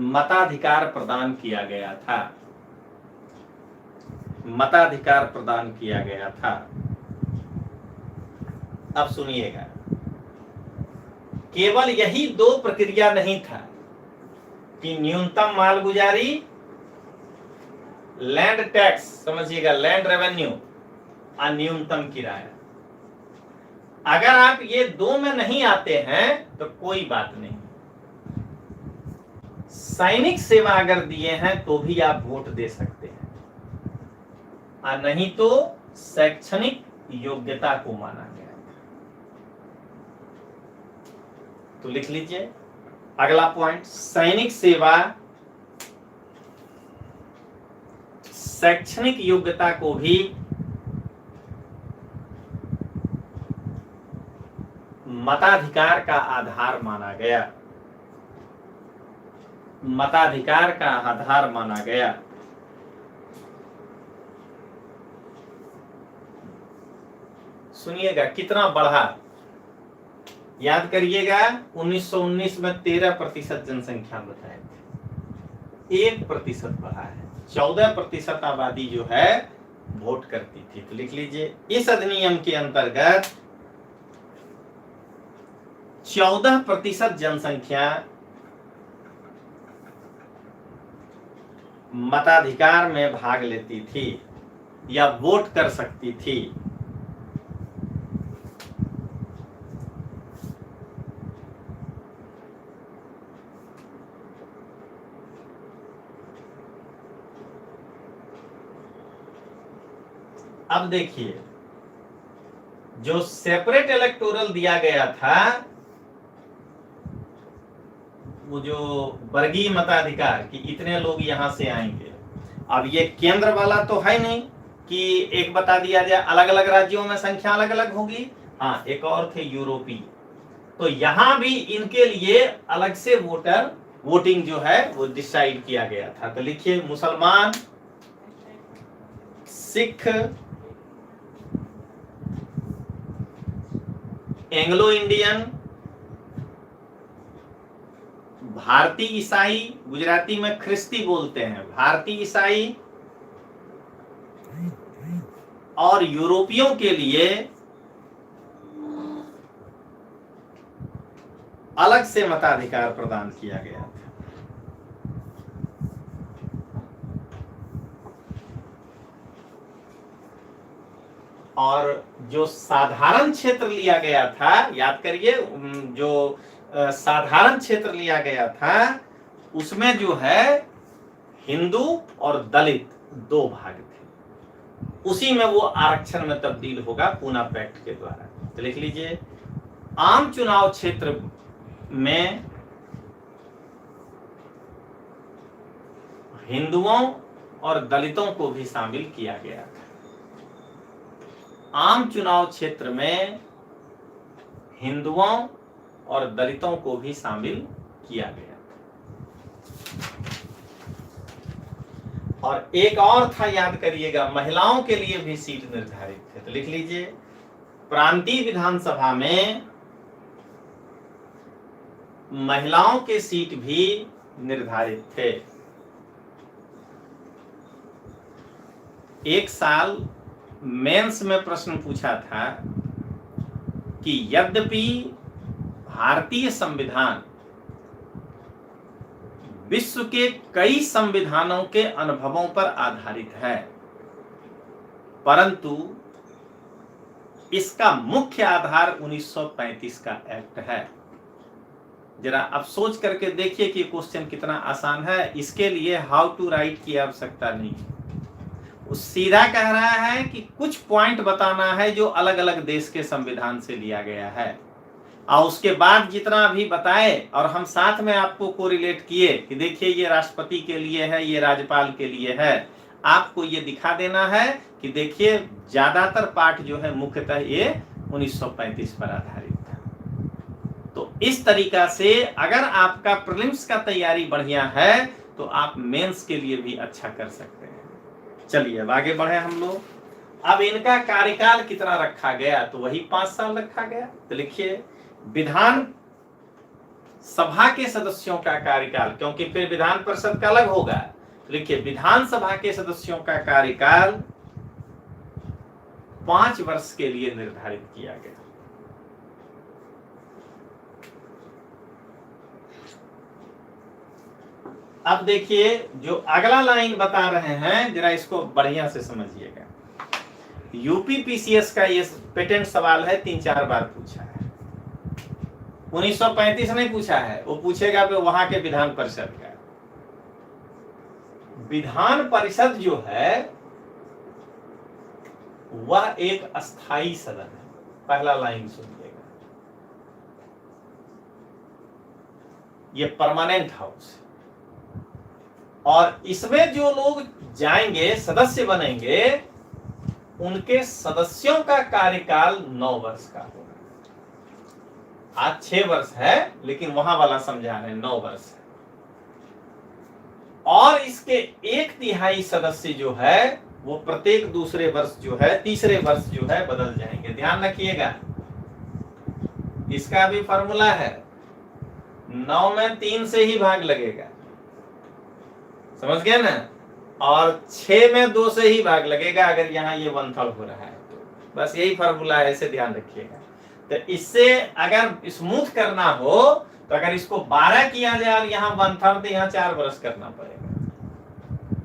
[SPEAKER 1] मताधिकार प्रदान किया गया था। मताधिकार प्रदान किया गया था। अब सुनिएगा, केवल यही दो प्रक्रिया नहीं था कि न्यूनतम मालगुजारी, लैंड टैक्स, समझिएगा लैंड रेवेन्यू, और न्यूनतम किराया। अगर आप ये दो में नहीं आते हैं तो कोई बात नहीं, सैनिक सेवा अगर दिए हैं तो भी आप वोट दे सकते हैं, और नहीं तो शैक्षणिक योग्यता को माना गया। तो लिख लीजिए अगला पॉइंट, सैनिक सेवा शैक्षणिक योग्यता को भी मताधिकार का आधार माना गया, मताधिकार का आधार माना गया। सुनिएगा कितना बढ़ा, याद करिएगा 1919 में 13% जनसंख्या बताए थे, 1% बढ़ा है, 14% आबादी जो है वोट करती थी। तो लिख लीजिए इस अधिनियम के अंतर्गत 14% जनसंख्या मताधिकार में भाग लेती थी या वोट कर सकती थी। अब देखिए, जो सेपरेट इलेक्टोरल दिया गया था, वो जो वर्गीय मताधिकार कि इतने लोग यहां से आएंगे, अब ये केंद्र वाला तो है नहीं कि एक बता दिया जाए, अलग अलग राज्यों में संख्या अलग अलग होगी। हाँ, एक और थे यूरोपीय, तो यहां भी इनके लिए अलग से वोटिंग जो है वो डिसाइड किया गया था। तो लिखिए मुसलमान, सिख, एंग्लो इंडियन, भारतीय ईसाई, गुजराती में ख्रिस्ती बोलते हैं, भारतीय ईसाई, और यूरोपियों के लिए अलग से मताधिकार प्रदान किया गया था। और जो साधारण क्षेत्र लिया गया था, याद करिए, जो साधारण क्षेत्र लिया गया था उसमें जो है हिंदू और दलित दो भाग थे, उसी में वो आरक्षण में तब्दील होगा पूना पैक्ट के द्वारा। तो लिख लीजिए आम चुनाव क्षेत्र में हिंदुओं और दलितों को भी शामिल किया गया था। आम चुनाव क्षेत्र में हिंदुओं और दलितों को भी शामिल किया गया। और एक और था, याद करिएगा, महिलाओं के लिए भी सीट निर्धारित थे। तो लिख लीजिए प्रांतीय विधानसभा में महिलाओं के सीट भी निर्धारित थे। एक साल मेंस में प्रश्न पूछा था कि यद्यपि भारतीय संविधान विश्व के कई संविधानों के अनुभवों पर आधारित है, परंतु इसका मुख्य आधार 1935 का एक्ट है। जरा अब सोच करके देखिए कि क्वेश्चन कितना आसान है। इसके लिए हाउ टू राइट की आवश्यकता नहीं है, वो सीधा कह रहा है कि कुछ पॉइंट बताना है जो अलग अलग देश के संविधान से लिया गया है, और उसके बाद जितना भी बताए और हम साथ में आपको कोरिलेट किए कि देखिए ये राष्ट्रपति के लिए है, ये राज्यपाल के लिए है, आपको ये दिखा देना है कि देखिए ज्यादातर पार्ट जो है मुख्यतः ये 1935 पर आधारित था। तो इस तरीका से अगर आपका प्रीलिम्स का तैयारी बढ़िया है तो आप मेंस के लिए भी अच्छा कर सकते हैं। चलिए अब आगे बढ़े हम लोग। अब इनका कार्यकाल कितना रखा गया, तो वही 5 साल रखा गया। तो लिखिए विधान सभा के सदस्यों का कार्यकाल, क्योंकि फिर विधान परिषद का अलग होगा, लिखिए विधानसभा के सदस्यों का कार्यकाल 5 वर्ष के लिए निर्धारित किया गया। अब देखिए जो अगला लाइन बता रहे हैं, जरा इसको बढ़िया से समझिएगा। यूपीपीसीएस का ये पेटेंट सवाल है, 3-4 बार पूछा है। 1935 नहीं पूछा है, वो पूछेगा फिर वहां के विधान परिषद का। विधान परिषद जो है वह एक अस्थाई सदन है। पहला लाइन सुनिएगा, ये परमानेंट हाउस है और इसमें जो लोग जाएंगे, सदस्य बनेंगे, उनके सदस्यों का कार्यकाल 9 वर्ष का होगा। आज 6 वर्ष है, लेकिन वहां वाला समझा रहे हैं 9 वर्ष है। और इसके 1/3 सदस्य जो है वो प्रत्येक दूसरे वर्ष जो है, तीसरे वर्ष जो है बदल जाएंगे। ध्यान रखिएगा, इसका भी फॉर्मूला है, 9 में 3 से ही भाग लगेगा, समझ गए ना, और 6 में 2 से ही भाग लगेगा अगर यहाँ ये 1/3 हो रहा है तो। बस यही फॉर्मूला है, इसे ध्यान रखिएगा। तो इससे अगर स्मूथ करना हो तो अगर इसको 12 किया जाए और यहाँ 1/3 तो यहाँ 4 वर्ष करना पड़ेगा।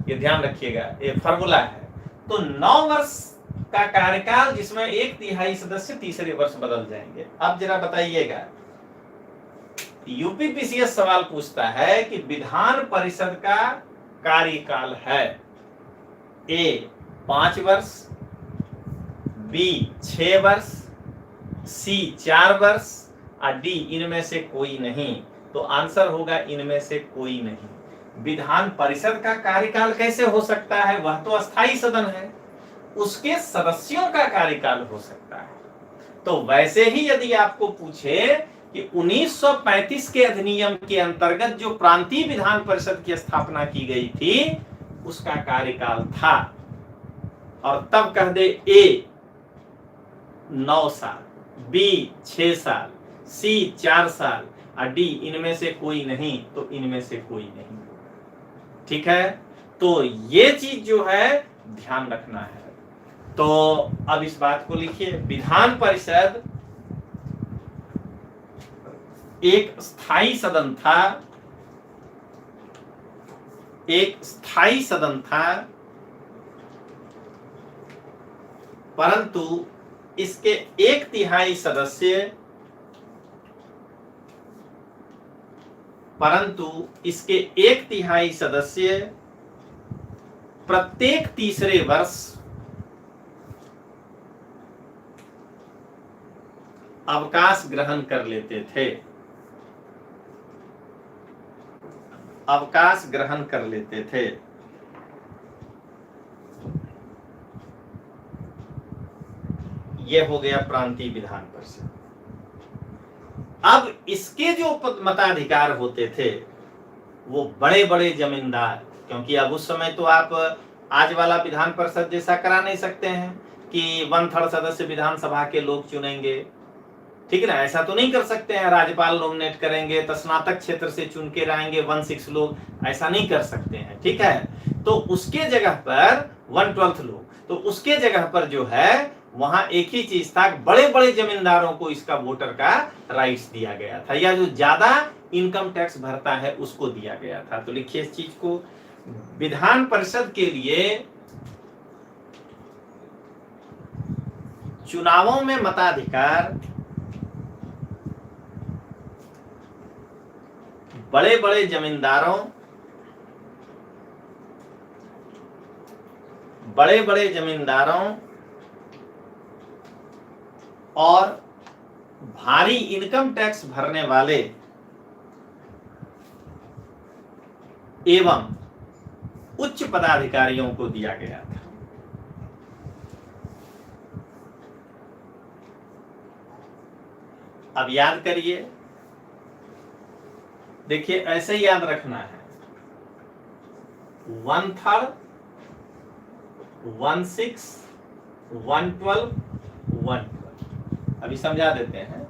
[SPEAKER 1] ये ध्यान रखिएगा, ये फॉर्मूला है। तो 9 वर्ष का कार्यकाल जिसमें 1/3 सदस्य तीसरे वर्ष बदल जाएंगे। अब जरा बताइएगा, यूपीपीसीएस सवाल पूछता है कि विधान परिषद का कार्यकाल है ए 5 वर्ष, बी 6 वर्ष, सी 4 वर्ष और डी इनमें से कोई नहीं। तो आंसर होगा इनमें से कोई नहीं। विधान परिषद का कार्यकाल कैसे हो सकता है? वह तो अस्थाई सदन है, उसके सदस्यों का कार्यकाल हो सकता है। तो वैसे ही यदि आपको पूछे कि 1935 के अधिनियम के अंतर्गत जो प्रांतीय विधान परिषद की स्थापना की गई थी उसका कार्यकाल था, और तब कह दे ए 9 साल, बी 6 साल, सी 4 साल और डी इनमें से कोई नहीं, तो इनमें से कोई नहीं। ठीक है, तो ये चीज जो है ध्यान रखना है। तो अब इस बात को लिखिए, विधान परिषद एक स्थायी सदन था, एक स्थायी सदन था, परंतु इसके 1/3 सदस्य, प्रत्येक तीसरे वर्ष अवकाश ग्रहण कर लेते थे, अवकाश ग्रहण कर लेते थे। यह हो गया प्रांतीय विधान परिषद। अब इसके जो मताधिकार होते थे वो बड़े बड़े जमींदार, क्योंकि अब उस समय तो आप आज वाला विधान परिषद जैसा करा नहीं सकते हैं कि 1/3 सदस्य विधानसभा के लोग चुनेंगे, ठीक है ना, ऐसा तो नहीं कर सकते हैं। राज्यपाल नॉमिनेट करेंगे तो स्नातक क्षेत्र से चुन के लाएंगे 1/6 लोग, ऐसा नहीं कर सकते हैं, ठीक है। तो उसके जगह पर 1/12 लोग, तो उसके जगह पर जो है वहां एक ही चीज था, बड़े बड़े जमींदारों को इसका वोटर का राइट्स दिया गया था, या जो ज्यादा इनकम टैक्स भरता है उसको दिया गया था। तो लिखिए इस चीज को, विधान परिषद के लिए चुनावों में मताधिकार बड़े बड़े जमींदारों, और भारी इनकम टैक्स भरने वाले एवं उच्च पदाधिकारियों को दिया गया था। अब याद करिए, देखिए ऐसे याद रखना है, 1/3, 1/6, 1/12, 1/12। अभी समझा देते हैं,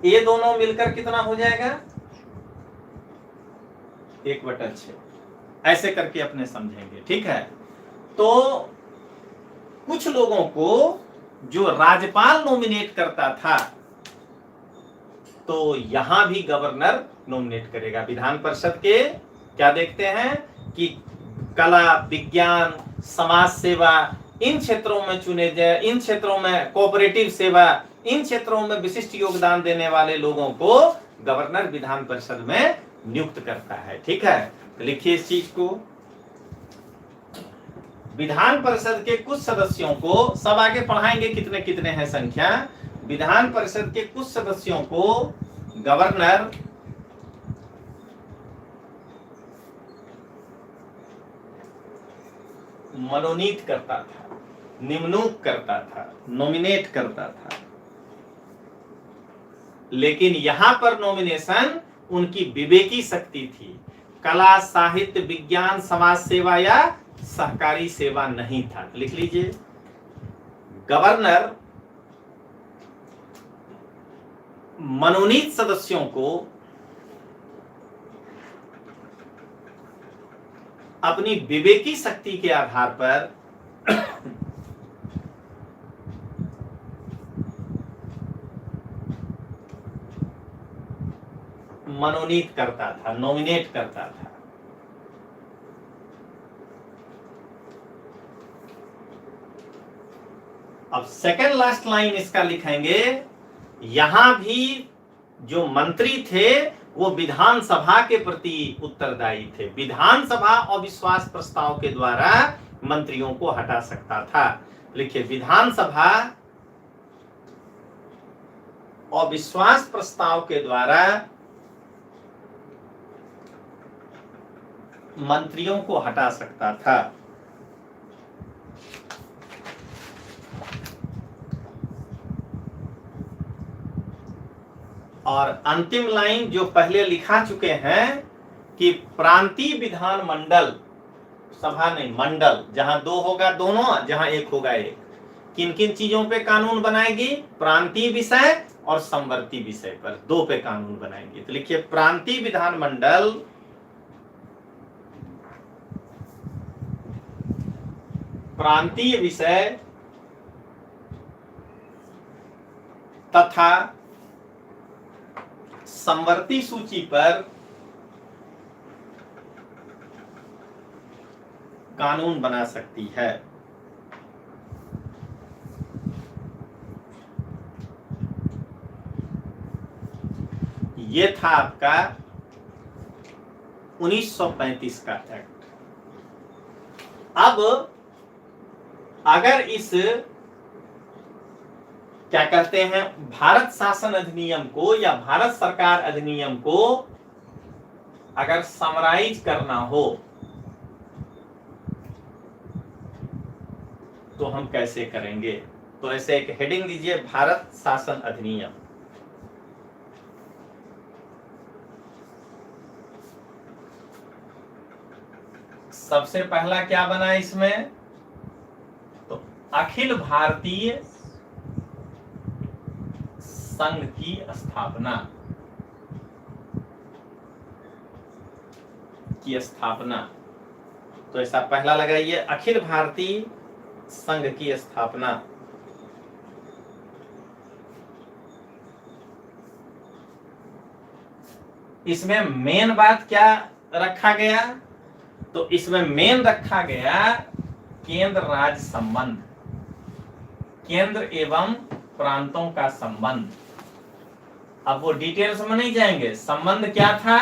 [SPEAKER 1] ये दोनों मिलकर कितना हो जाएगा? 1/6। ऐसे करके अपने समझेंगे, ठीक है। तो कुछ लोगों को जो राज्यपाल नॉमिनेट करता था, तो यहां भी गवर्नर नॉमिनेट करेगा। विधान परिषद के क्या देखते हैं कि कला, विज्ञान, समाज सेवा, इन क्षेत्रों में चुने जाए, इन क्षेत्रों में कोऑपरेटिव सेवा, इन क्षेत्रों में विशिष्ट योगदान देने वाले लोगों को गवर्नर विधान परिषद में नियुक्त करता है। ठीक है, लिखिए इस चीज को। विधान परिषद के कुछ सदस्यों को, सब आगे पढ़ाएंगे कितने कितने हैं संख्या। विधान परिषद के कुछ सदस्यों को गवर्नर मनोनीत करता था, निम्नुक्त करता था, नॉमिनेट करता था। लेकिन यहां पर नॉमिनेशन उनकी विवेकी शक्ति थी। कला, साहित्य, विज्ञान, समाज सेवा या सहकारी सेवा नहीं था। लिख लीजिए, गवर्नर मनोनीत सदस्यों को अपनी विवेकी शक्ति के आधार पर मनोनीत करता था, नॉमिनेट करता था। अब सेकंड लास्ट लाइन इसका लिखेंगे, यहां भी जो मंत्री थे वो विधानसभा के प्रति उत्तरदायी थे। विधानसभा अविश्वास प्रस्ताव के द्वारा मंत्रियों को हटा सकता था। लिखिए, विधानसभा अविश्वास प्रस्ताव के द्वारा मंत्रियों को हटा सकता था। और अंतिम लाइन जो पहले लिखा चुके हैं कि प्रांतीय विधान मंडल, सभा नहीं मंडल, जहां दो होगा दोनों, जहां एक होगा एक, किन किन चीजों पे कानून बनाएगी? प्रांतीय विषय और समवर्ती विषय पर, दो पे कानून बनाएंगे। तो लिखिए, प्रांतीय विधान मंडल प्रांतीय विषय तथा समवर्ती सूची पर कानून बना सकती है। ये था आपका 1935 का एक्ट। अब अगर इस क्या कहते हैं भारत शासन अधिनियम को या भारत सरकार अधिनियम को अगर समराइज करना हो तो हम कैसे करेंगे? तो ऐसे एक हेडिंग दीजिए, भारत शासन अधिनियम। सबसे पहला क्या बना इसमें? तो अखिल भारतीय संघ की स्थापना तो ऐसा पहला लगाइए, अखिल भारतीय संघ की स्थापना। इसमें मेन बात क्या रखा गया? तो इसमें मेन रखा गया केंद्र राज्य संबंध, केंद्र एवं प्रांतों का संबंध। अब वो डिटेल्स में नहीं जाएंगे, संबंध क्या था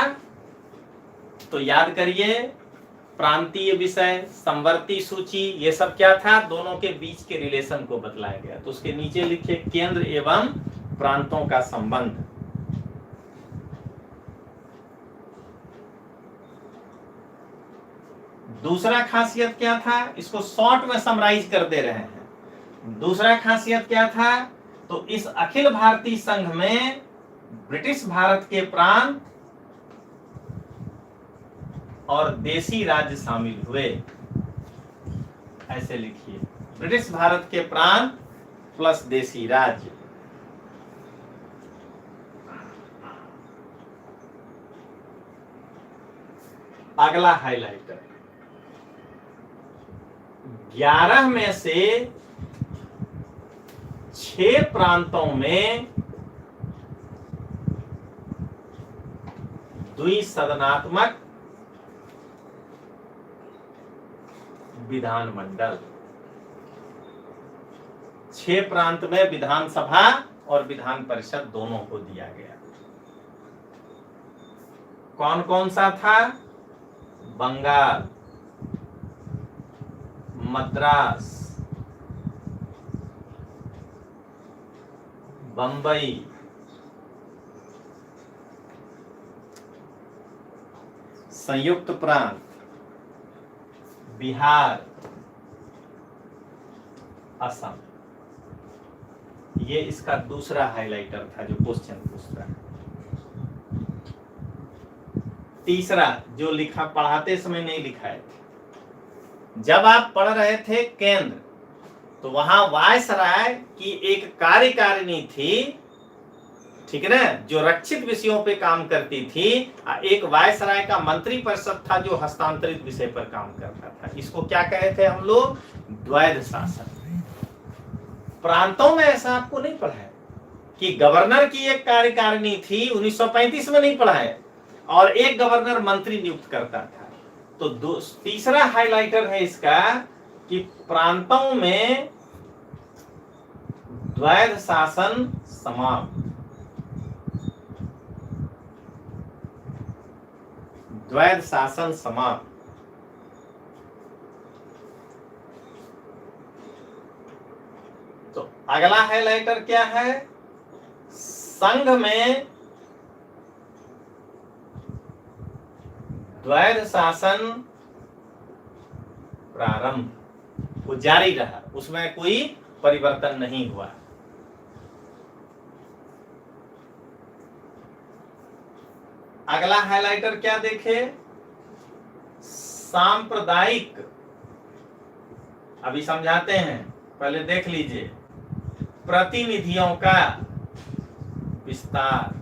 [SPEAKER 1] तो याद करिए, प्रांतीय विषय, समवर्ती सूची, ये सब क्या था? दोनों के बीच के रिलेशन को बतलाया गया। तो उसके नीचे लिखिए, केंद्र एवं प्रांतों का संबंध। दूसरा खासियत क्या था? इसको शॉर्ट में समराइज कर दे रहे हैं। दूसरा खासियत क्या था? तो इस अखिल भारतीय संघ में ब्रिटिश भारत के प्रांत और देशी राज्य शामिल हुए। ऐसे लिखिए, ब्रिटिश भारत के प्रांत प्लस देशी राज्य। अगला हाइलाइटर, 11 में से 6 प्रांतों में द्विसदनात्मक विधानमंडल। 6 प्रांत में विधानसभा और विधान परिषद दोनों को दिया गया। कौन कौन सा था? बंगाल, मद्रास, बंबई, संयुक्त प्रांत, बिहार, असम। ये इसका दूसरा हाइलाइटर था जो क्वेश्चन पूछ रहा है। तीसरा जो लिखा, पढ़ाते समय नहीं लिखा है, जब आप पढ़ रहे थे केंद्र, तो वहां वायसराय की एक कार्यकारिणी थी, ठीक है ना, जो रक्षित विषयों पे काम करती थी। एक वायसराय का मंत्री परिषद था जो हस्तांतरित विषय पर काम करता था। इसको क्या कहे थे हम लोग? द्वैध शासन। प्रांतों में ऐसा आपको नहीं पढ़ा है कि गवर्नर की एक कार्यकारिणी थी, 1935 में नहीं पढ़ा है, और एक गवर्नर मंत्री नियुक्त करता था। तो तीसरा हाइलाइटर है इसका कि प्रांतों में द्वैध शासन समाप्त। द्वैध शासन समाप्त। तो अगला हाइलाइटर क्या है? संघ में द्वैध शासन प्रारंभ, वो जारी रहा, उसमें कोई परिवर्तन नहीं हुआ। अगला हाइलाइटर क्या देखे? सांप्रदायिक। अभी समझाते हैं, पहले देख लीजिए। प्रतिनिधियों का विस्तार,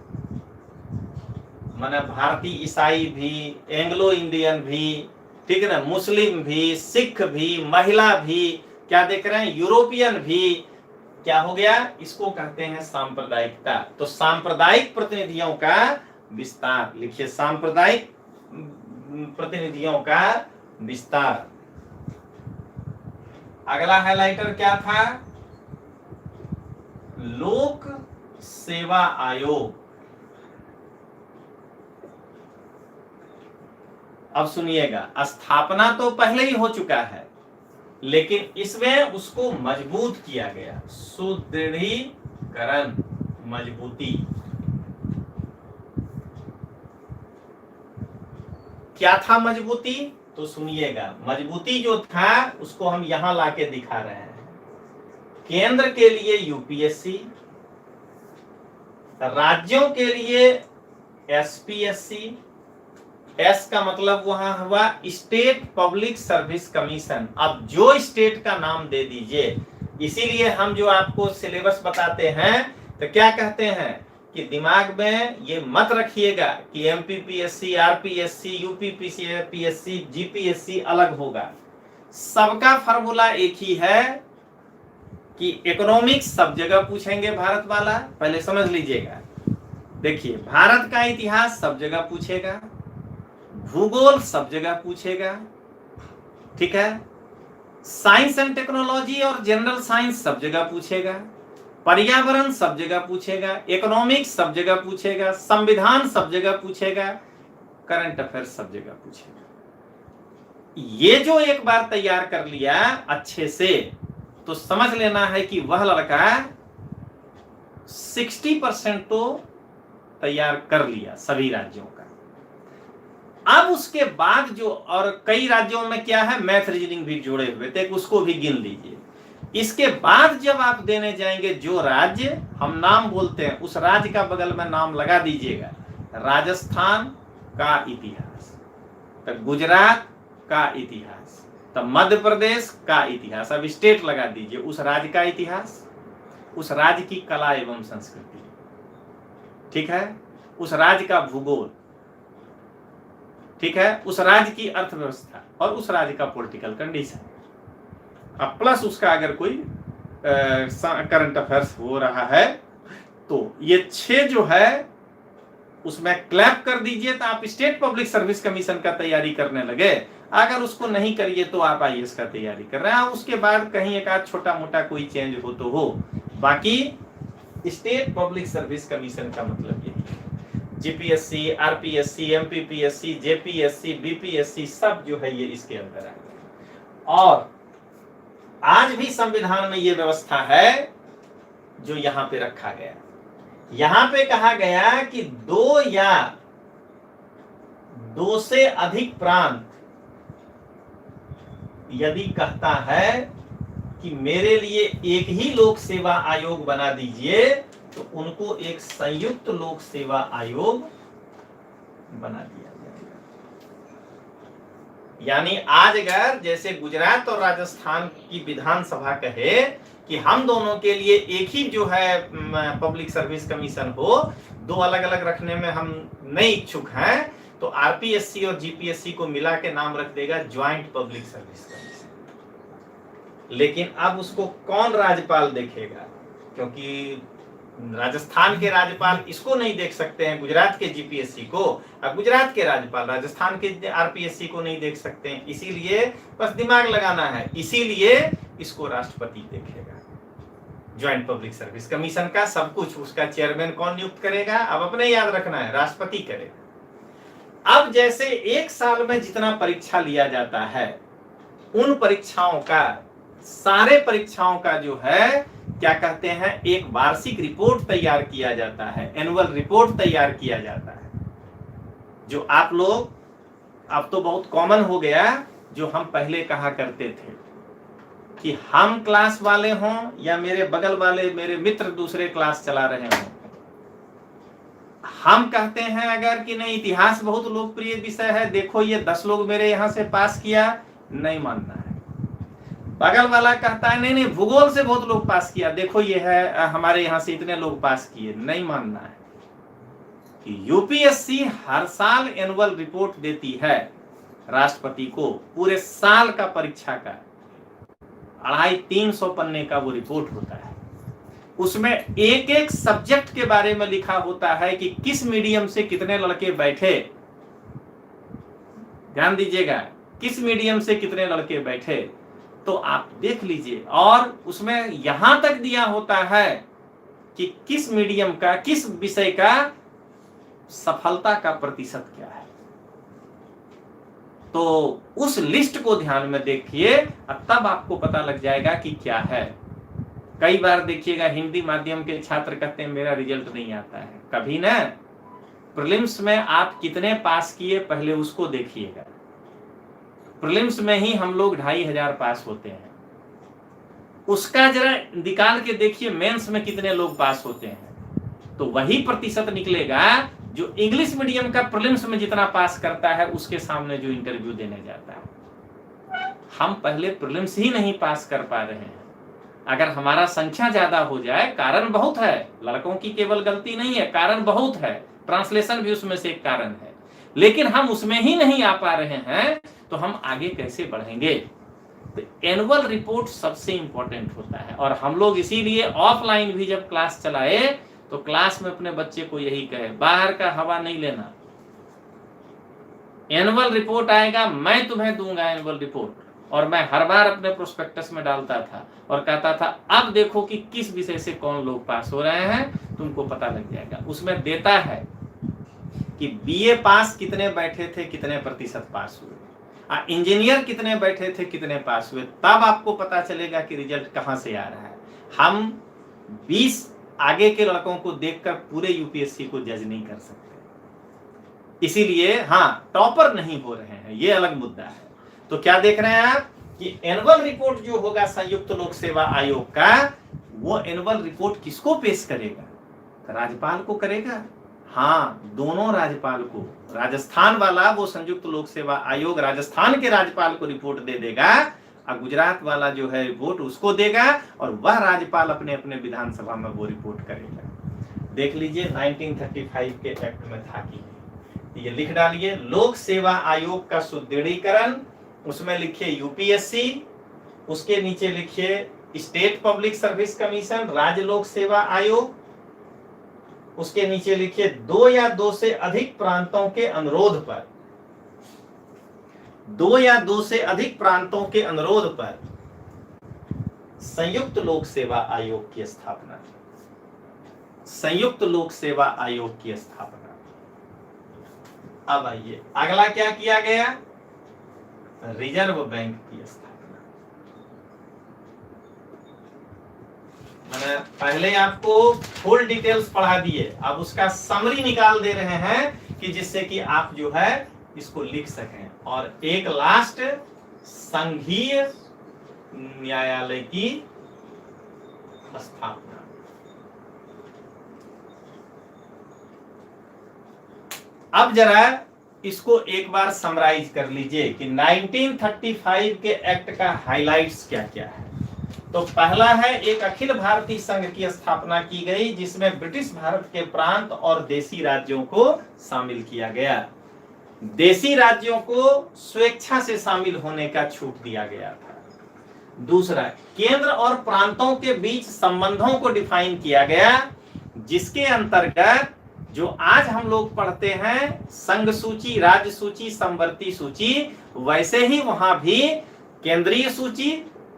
[SPEAKER 1] माने भारतीय ईसाई भी, एंग्लो इंडियन भी, ठीक है ना, मुस्लिम भी, सिख भी, महिला भी, क्या देख रहे हैं, यूरोपियन भी। क्या हो गया? इसको कहते हैं सांप्रदायिकता। तो सांप्रदायिक प्रतिनिधियों का विस्तार, लिखिए सांप्रदायिक प्रतिनिधियों का विस्तार। अगला हाइलाइटर क्या था? लोक सेवा आयोग। अब सुनिएगा, स्थापना तो पहले ही हो चुका है, लेकिन इसमें उसको मजबूत किया गया। सुदृढ़ीकरण, मजबूती। क्या था मजबूती? तो सुनिएगा, मजबूती जो था उसको हम यहां लाके दिखा रहे हैं। केंद्र के लिए यूपीएससी, राज्यों के लिए एसपीएससी। एस का मतलब वहां हुआ स्टेट पब्लिक सर्विस कमीशन। अब जो स्टेट का नाम दे दीजिए, इसीलिए हम जो आपको सिलेबस बताते हैं तो क्या कहते हैं कि दिमाग में ये मत रखिएगा कि एमपीपीएससी, आरपीएससी, यूपीपीएससी, जीपीएससी अलग होगा। सबका फॉर्मूला एक ही है कि इकोनॉमिक्स सब जगह पूछेंगे भारत वाला, पहले समझ लीजिएगा। देखिए, भारत का इतिहास सब जगह पूछेगा, भूगोल सब जगह पूछेगा, ठीक है, साइंस एंड टेक्नोलॉजी और जनरल साइंस सब जगह पूछेगा, पर्यावरण सब जगह पूछेगा, इकोनॉमिक्स सब जगह पूछेगा, संविधान सब जगह पूछेगा, करंट अफेयर्स सब जगह पूछेगा। ये जो एक बार तैयार कर लिया अच्छे से, तो समझ लेना है कि वह लड़का 60% तो तैयार कर लिया सभी राज्यों का। अब उसके बाद जो, और कई राज्यों में क्या है, मैथ रीजनिंग भी जोड़े हुए थे, उसको भी गिन लीजिए। इसके बाद जब आप देने जाएंगे, जो राज्य हम नाम बोलते हैं उस राज्य का बगल में नाम लगा दीजिएगा। राजस्थान का इतिहास, तो गुजरात का इतिहास, तो मध्य प्रदेश का इतिहास। अब स्टेट लगा दीजिए, उस राज्य का इतिहास, उस राज्य की कला एवं संस्कृति, ठीक है, उस राज्य का भूगोल, ठीक है, उस राज्य की अर्थव्यवस्था और उस राज्य का पॉलिटिकल कंडीशन। अब प्लस उसका अगर कोई करंट अफेयर्स हो रहा है। तो ये 6 जो है उसमें क्लैप कर दीजिए तो आप स्टेट पब्लिक सर्विस कमीशन का तैयारी करने लगे। अगर उसको नहीं करिए तो आप आईएएस का तैयारी कर रहे हैं। उसके बाद कहीं एक आध छोटा मोटा कोई चेंज हो तो हो, बाकी स्टेट पब्लिक सर्विस कमीशन का मतलब यही है। GPSC, RPSC, MPPSC, JPSC, BPSC सब जो है ये इसके अंदर है। और आज भी संविधान में ये व्यवस्था है जो यहां पे रखा गया। यहां पे कहा गया कि 2 या 2 से अधिक प्रांत यदि कहता है कि मेरे लिए एक ही लोक सेवा आयोग बना दीजिए, तो उनको एक संयुक्त लोक सेवा आयोग बना दिया जाएगा। यानी आज अगर जैसे गुजरात और राजस्थान की विधानसभा कहे कि हम दोनों के लिए एक ही जो है पब्लिक सर्विस कमीशन हो, 2 अलग अलग रखने में हम नहीं इच्छुक हैं, तो आरपीएससी और जीपीएससी को मिला के नाम रख देगा ज्वाइंट पब्लिक सर्विस कमीशन। लेकिन अब उसको कौन राज्यपाल देखेगा? क्योंकि राजस्थान के राज्यपाल इसको नहीं देख सकते हैं, गुजरात के जीपीएससी को, और गुजरात के राज्यपाल राजस्थान के आरपीएससी को नहीं देख सकते हैं। इसीलिए बस दिमाग लगाना है, इसीलिए इसको राष्ट्रपति देखेगा। ज्वाइंट पब्लिक सर्विस कमीशन का सब कुछ, उसका चेयरमैन कौन नियुक्त करेगा? अब अपने याद रखना है, राष्ट्रपति करेगा। अब जैसे एक साल में जितना परीक्षा लिया जाता है, उन परीक्षाओं का, सारे परीक्षाओं का जो है क्या कहते हैं, एक वार्षिक रिपोर्ट तैयार किया जाता है, एनुअल रिपोर्ट तैयार किया जाता है। जो आप लोग, अब तो बहुत कॉमन हो गया, जो हम पहले कहा करते थे कि हम क्लास वाले हों या मेरे बगल वाले मेरे मित्र दूसरे क्लास चला रहे हों, हम कहते हैं अगर कि नहीं इतिहास बहुत लोकप्रिय विषय है, देखो ये 10 लोग मेरे यहां से पास किया, नहीं मानना है। बगल वाला कहता है नहीं नहीं भूगोल से बहुत लोग पास किया, देखो ये है हमारे यहां से इतने लोग पास किए, नहीं मानना है। कि यूपीएससी हर साल एनुअल रिपोर्ट देती है राष्ट्रपति को, पूरे साल का परीक्षा का 250-300 पन्ने का वो रिपोर्ट होता है। उसमें एक एक सब्जेक्ट के बारे में लिखा होता है कि किस मीडियम से कितने लड़के बैठे, ध्यान दीजिएगा, किस मीडियम से कितने लड़के बैठे, तो आप देख लीजिए। और उसमें यहां तक दिया होता है कि किस मीडियम का, किस विषय का सफलता का प्रतिशत क्या है। तो उस लिस्ट को ध्यान में देखिए, तब आपको पता लग जाएगा कि क्या है। कई बार देखिएगा हिंदी माध्यम के छात्र कहते हैं मेरा रिजल्ट नहीं आता है। कभी ना, प्रीलिम्स में आप कितने पास किए पहले उसको देखिएगा। प्रीलिम्स में ही हम लोग 2500 पास होते हैं, उसका जरा निकाल के देखिए मेंस में कितने लोग पास होते हैं, तो वही प्रतिशत निकलेगा जो इंग्लिश मीडियम का प्रीलिम्स में जितना पास करता है उसके सामने जो इंटरव्यू देने जाता है। हम पहले प्रीलिम्स ही नहीं पास कर पा रहे हैं। अगर हमारा संख्या ज्यादा हो जाए, कारण बहुत है, लड़कों की केवल गलती नहीं है, कारण बहुत है, ट्रांसलेशन भी उसमें से एक कारण है, लेकिन हम उसमें ही नहीं आ पा रहे हैं, तो हम आगे कैसे बढ़ेंगे। तो एनुअल रिपोर्ट सबसे इंपॉर्टेंट होता है। और हम लोग इसीलिए ऑफलाइन भी जब क्लास चलाए तो क्लास में अपने बच्चे को यही कहे, बाहर का हवा नहीं लेना, एनुअल रिपोर्ट आएगा, मैं तुम्हें दूंगा एनुअल रिपोर्ट। और मैं हर बार अपने प्रोस्पेक्टस में डालता था और कहता था अब देखो कि किस विषय से कौन लोग पास हो रहे हैं, तुमको पता लग जाएगा। उसमें देता है कि बीए पास कितने बैठे थे, कितने प्रतिशत पास हुए, इंजीनियर कितने बैठे थे, कितने पास हुए, तब आपको पता चलेगा कि रिजल्ट कहां से आ रहा है। हम 20 आगे के लड़कों को देखकर पूरे यूपीएससी को जज नहीं कर सकते। इसीलिए हाँ, टॉपर नहीं हो रहे हैं, ये अलग मुद्दा है। तो क्या देख रहे हैं आप कि एनुअल रिपोर्ट जो होगा संयुक्त लोक सेवा आयोग का, वो एनुअल रिपोर्ट किसको पेश करेगा? राज्यपाल को करेगा। हाँ, दोनों राज्यपाल को, राजस्थान वाला वो संयुक्त लोक सेवा आयोग राजस्थान के राज्यपाल को रिपोर्ट दे देगा, और गुजरात वाला जो है रिपोर्ट उसको देगा, और वह राज्यपाल अपने अपने विधानसभा में वो रिपोर्ट करेगा। देख लीजिए 1935 के एक्ट में था कि ये लिख डालिए, लोक सेवा आयोग का सुदृढ़ीकरण, उसमें लिखिए यूपीएससी, उसके नीचे लिखिए स्टेट पब्लिक सर्विस कमीशन, राज्य लोक सेवा आयोग, उसके नीचे लिखिए 2 या 2 से अधिक प्रांतों के अनुरोध पर, 2 या 2 से अधिक प्रांतों के अनुरोध पर संयुक्त लोक सेवा आयोग की स्थापना, संयुक्त लोक सेवा आयोग की स्थापना। अब आइए अगला क्या किया गया, रिजर्व बैंक की स्थापना। मैंने पहले आपको फुल डिटेल्स पढ़ा दिए, अब उसका समरी निकाल दे रहे हैं कि जिससे कि आप जो है इसको लिख सकें। और एक लास्ट, संघीय न्यायालय की स्थापना। अब जरा इसको एक बार समराइज कर लीजिए कि 1935 के एक्ट का हाइलाइट्स क्या क्या है। तो पहला है, एक अखिल भारतीय संघ की स्थापना की गई जिसमें ब्रिटिश भारत के प्रांत और देशी राज्यों को शामिल किया गया। देशी राज्यों को स्वेच्छा से शामिल होने का छूट दिया गया था। दूसरा, केंद्र और प्रांतों के बीच संबंधों को डिफाइन किया गया, जिसके अंतर्गत जो आज हम लोग पढ़ते हैं संघ सूची, राज्य सूची, समवर्ती सूची, वैसे ही वहां भी केंद्रीय सूची,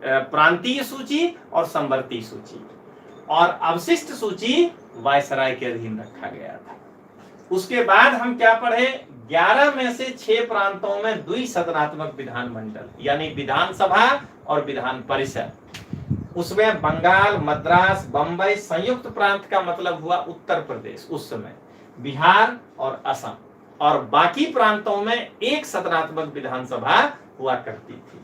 [SPEAKER 1] प्रांतीय सूची और समवर्ती सूची और अवशिष्ट सूची वायसराय के अधीन रखा गया था। उसके बाद हम क्या पढ़े, 11 में से 6 प्रांतों में द्विसदनात्मक विधानमंडल यानी विधानसभा और विधान परिषद। उसमें बंगाल, मद्रास, बंबई, संयुक्त प्रांत का मतलब हुआ उत्तर प्रदेश उस समय, बिहार और असम, और बाकी प्रांतों में एक सदनात्मक विधानसभा हुआ करती थी।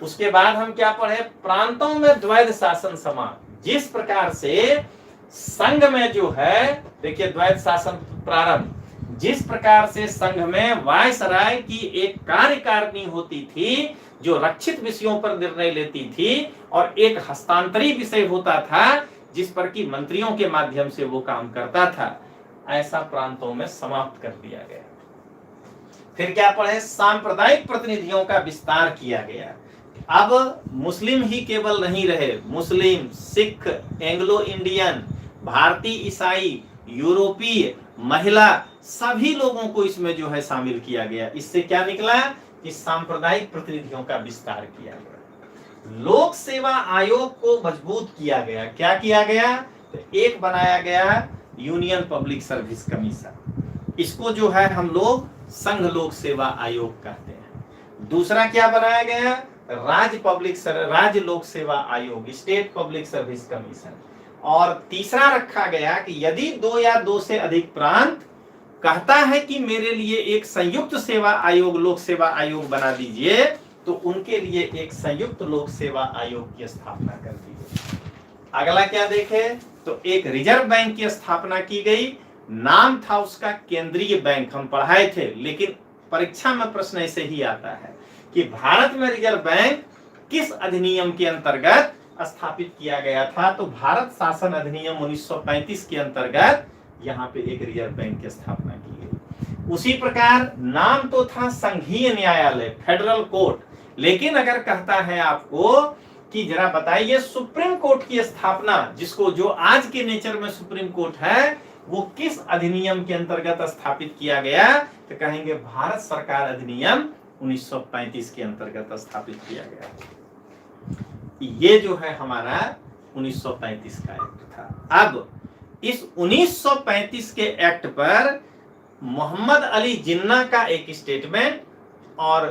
[SPEAKER 1] उसके बाद हम क्या पढ़े, प्रांतों में द्वैध शासन समान। जिस प्रकार से संघ में जो है, देखिए द्वैध शासन प्रारंभ, जिस प्रकार से संघ में वायसराय की एक कार्यकारिणी होती थी जो रक्षित विषयों पर निर्णय लेती थी और एक हस्तांतरी विषय होता था जिस पर कि मंत्रियों के माध्यम से वो काम करता था, ऐसा प्रांतों में समाप्त कर दिया गया। फिर क्या पढ़े, सांप्रदायिक प्रतिनिधियों का विस्तार किया गया। अब मुस्लिम ही केवल नहीं रहे, मुस्लिम, सिख, एंग्लो इंडियन, भारतीय ईसाई, यूरोपीय, महिला, सभी लोगों को इसमें जो है शामिल किया गया। इससे क्या निकला कि सांप्रदायिक प्रतिनिधियों का विस्तार किया गया। लोक सेवा आयोग को मजबूत किया गया। क्या किया गया, तो एक बनाया गया यूनियन पब्लिक सर्विस कमीशन, इसको जो है हम लोग संघ लोक सेवा आयोग कहते हैं। दूसरा क्या बनाया गया, राज्य लोक सेवा आयोग, स्टेट पब्लिक सर्विस कमीशन। और तीसरा रखा गया कि यदि 2 या 2 से अधिक प्रांत कहता है कि मेरे लिए एक संयुक्त सेवा आयोग, लोक सेवा आयोग बना दीजिए, तो उनके लिए एक संयुक्त लोक सेवा आयोग की स्थापना कर दी गई। अगला क्या देखे, तो एक रिजर्व बैंक की स्थापना की गई। नाम था उसका केंद्रीय बैंक, हम पढ़ाए थे, लेकिन परीक्षा में प्रश्न ऐसे ही आता है कि भारत में रिजर्व बैंक किस अधिनियम के अंतर्गत स्थापित किया गया था। तो भारत शासन अधिनियम 1935 के अंतर्गत यहाँ पे एक रिजर्व बैंक की स्थापना की गई। उसी प्रकार नाम तो था संघीय न्यायालय, फेडरल कोर्ट, लेकिन अगर कहता है आपको कि जरा बताइए सुप्रीम कोर्ट की स्थापना, जिसको जो आज के नेचर में सुप्रीम कोर्ट है, वो किस अधिनियम के अंतर्गत स्थापित किया गया, तो कहेंगे भारत सरकार अधिनियम 1935 के अंतर्गत स्थापित किया गया। ये जो है हमारा 1935 का एक्ट था। अब इस 1935 के एक्ट पर मोहम्मद अली जिन्ना का एक स्टेटमेंट और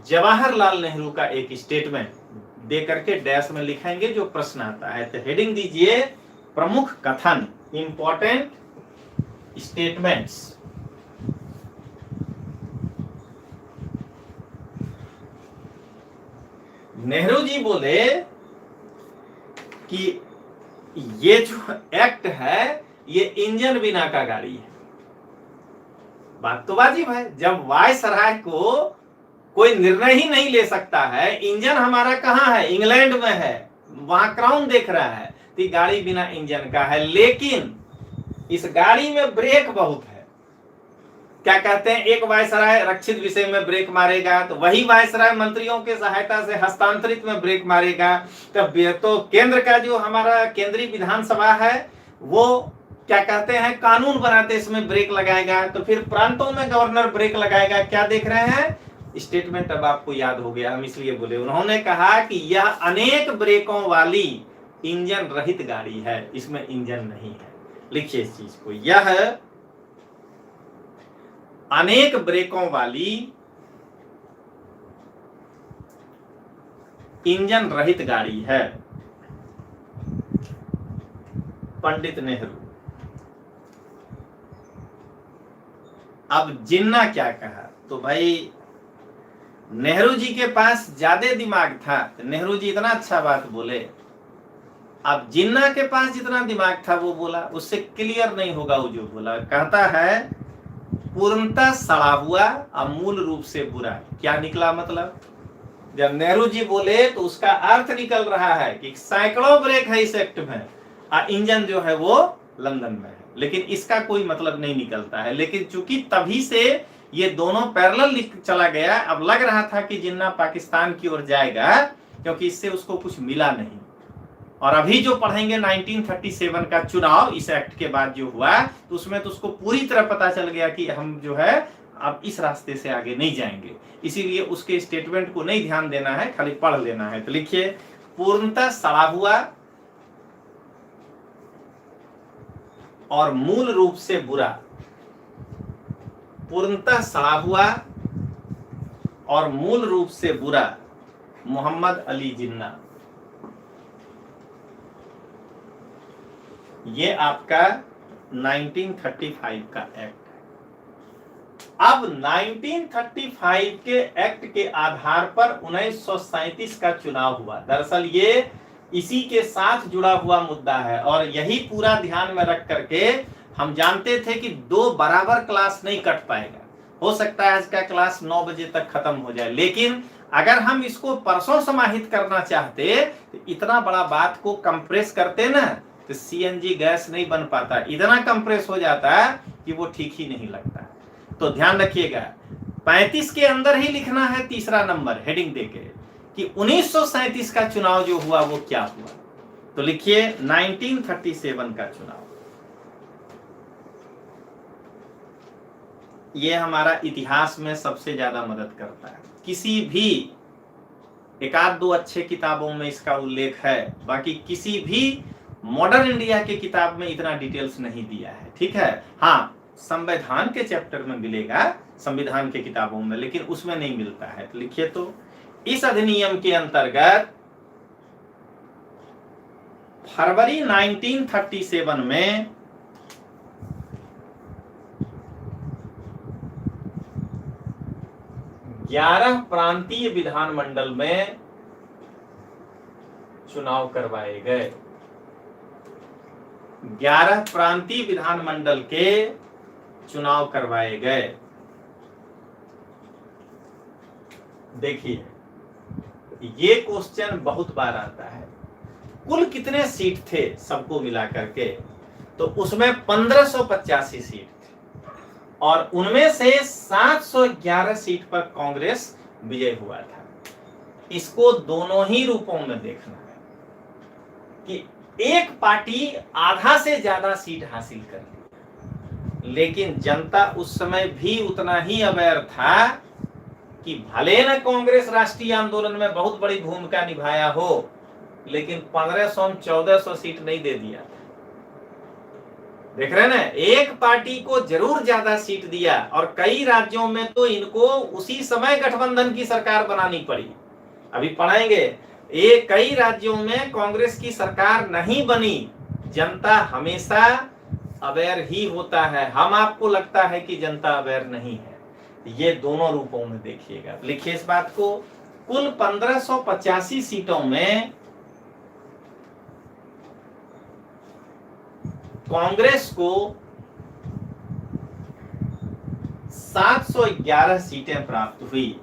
[SPEAKER 1] जवाहरलाल नेहरू का एक स्टेटमेंट दे करके डैश में लिखेंगे जो प्रश्न आता है। तो हेडिंग दीजिए प्रमुख कथन, इंपॉर्टेंट स्टेटमेंट्स। नेहरू जी बोले कि ये जो एक्ट है ये इंजन बिना का गाड़ी है। बात तो वाजिब है, जब वायसराय को कोई निर्णय ही नहीं ले सकता है, इंजन हमारा कहाँ है, इंग्लैंड में है, वहां क्राउन देख रहा है, तो गाड़ी बिना इंजन का है। लेकिन इस गाड़ी में ब्रेक बहुत है, क्या कहते हैं, एक वायसराय रक्षित विषय में ब्रेक मारेगा तो वही वायसराय मंत्रियों के सहायता से हस्तांतरित में ब्रेक मारेगा। तो केंद्र का जो हमारा केंद्रीय विधानसभा है वो क्या कहते हैं, कानून बनाते इसमें ब्रेक लगाएगा। तो फिर प्रांतों में गवर्नर ब्रेक लगाएगा। क्या देख रहे हैं, स्टेटमेंट अब आपको याद हो गया, हम इसलिए बोले। उन्होंने कहा कि यह अनेक ब्रेकों वाली इंजन रहित गाड़ी है, इसमें इंजन नहीं है। लिखिए इस चीज को, यह अनेक ब्रेकों वाली इंजन रहित गाड़ी है। पंडित नेहरू। अब जिन्ना क्या कहा, तो भाई नेहरू जी के पास ज्यादा दिमाग था, तो नेहरू जी इतना अच्छा बात बोले। अब जिन्ना के पास जितना दिमाग था वो बोला, उससे क्लियर नहीं होगा वो जो बोला। कहता है पूर्णतः सड़ा हुआ और मूल रूप से बुरा। क्या निकला मतलब, जब नेहरू जी बोले तो उसका अर्थ निकल रहा है कि सैकड़ों ब्रेक है इस एक्ट में और इंजन जो है वो लंदन में है, लेकिन इसका कोई मतलब नहीं निकलता है। लेकिन चूंकि तभी से ये दोनों पैरेलल चला गया, अब लग रहा था कि जिन्ना पाकिस्तान की ओर जाएगा क्योंकि इससे उसको कुछ मिला नहीं। और अभी जो पढ़ेंगे 1937 का चुनाव इस एक्ट के बाद जो हुआ, तो उसमें तो उसको पूरी तरह पता चल गया कि हम जो है अब इस रास्ते से आगे नहीं जाएंगे। इसीलिए उसके स्टेटमेंट को नहीं ध्यान देना है, खाली पढ़ लेना है। तो लिखिए पूर्णतः सड़ा हुआ और मूल रूप से बुरा। पूर्णतः सड़ा हुआ और मूल रूप से बुरा, मोहम्मद अली जिन्ना। ये आपका 1935 का एक्ट है। अब 1935 के एक्ट के आधार पर 1937 का चुनाव हुआ। दरअसल ये इसी के साथ जुड़ा हुआ मुद्दा है और यही पूरा ध्यान में रख करके हम जानते थे कि दो बराबर क्लास नहीं कट पाएगा। हो सकता है आज का क्लास 9 बजे तक खत्म हो जाए, लेकिन अगर हम इसको परसों समाहित करना चाहते तो इतना बड़ा बात को कंप्रेस करते ना, तो सीएनजी गैस नहीं बन पाता। इतना कंप्रेस हो जाता है कि वो ठीक ही नहीं लगता। तो ध्यान रखिएगा 35 के अंदर ही लिखना है तीसरा नंबर हेडिंग देके कि 1937 का चुनाव जो हुआ वो क्या हुआ। तो लिखिए 1937 का चुनाव। ये हमारा इतिहास में सबसे ज्यादा मदद करता है। किसी भी एक आध दो अच्छे किताबों में इसका उल्लेख है, बाकी किसी भी मॉडर्न इंडिया के किताब में इतना डिटेल्स नहीं दिया है। ठीक है, हाँ संविधान के चैप्टर में मिलेगा, संविधान के किताबों में, लेकिन उसमें नहीं मिलता है। तो लिखिए तो इस अधिनियम के अंतर्गत फरवरी 1937 में ग्यारह प्रांतीय विधानमंडल में चुनाव करवाए गए। 11 प्रांतीय विधानमंडल के चुनाव करवाए गए। देखिए ये क्वेश्चन बहुत बार आता है, कुल कितने सीट थे सबको मिला करके, तो उसमें 1585 सीट थे और उनमें से 711 सीट पर कांग्रेस विजय हुआ था। इसको दोनों ही रूपों में देखना है कि एक पार्टी आधा से ज्यादा सीट हासिल कर ली, लेकिन जनता उस समय भी उतना ही अवेयर था कि भले न कांग्रेस राष्ट्रीय आंदोलन में बहुत बड़ी भूमिका निभाया हो, लेकिन 1500-1400 सीट नहीं दे दिया। देख रहे हैं ना, एक पार्टी को जरूर ज्यादा सीट दिया और कई राज्यों में तो इनको उसी समय गठबंधन की सरकार बनानी पड़ी। अभी पढ़ाएंगे, ये कई राज्यों में कांग्रेस की सरकार नहीं बनी। जनता हमेशा अवेयर ही होता है, हम आपको लगता है कि जनता अवेयर नहीं है। ये दोनों रूपों में देखिएगा। लिखिए इस बात को, कुल 1585 सीटों में कांग्रेस को 711 सीटें प्राप्त हुई।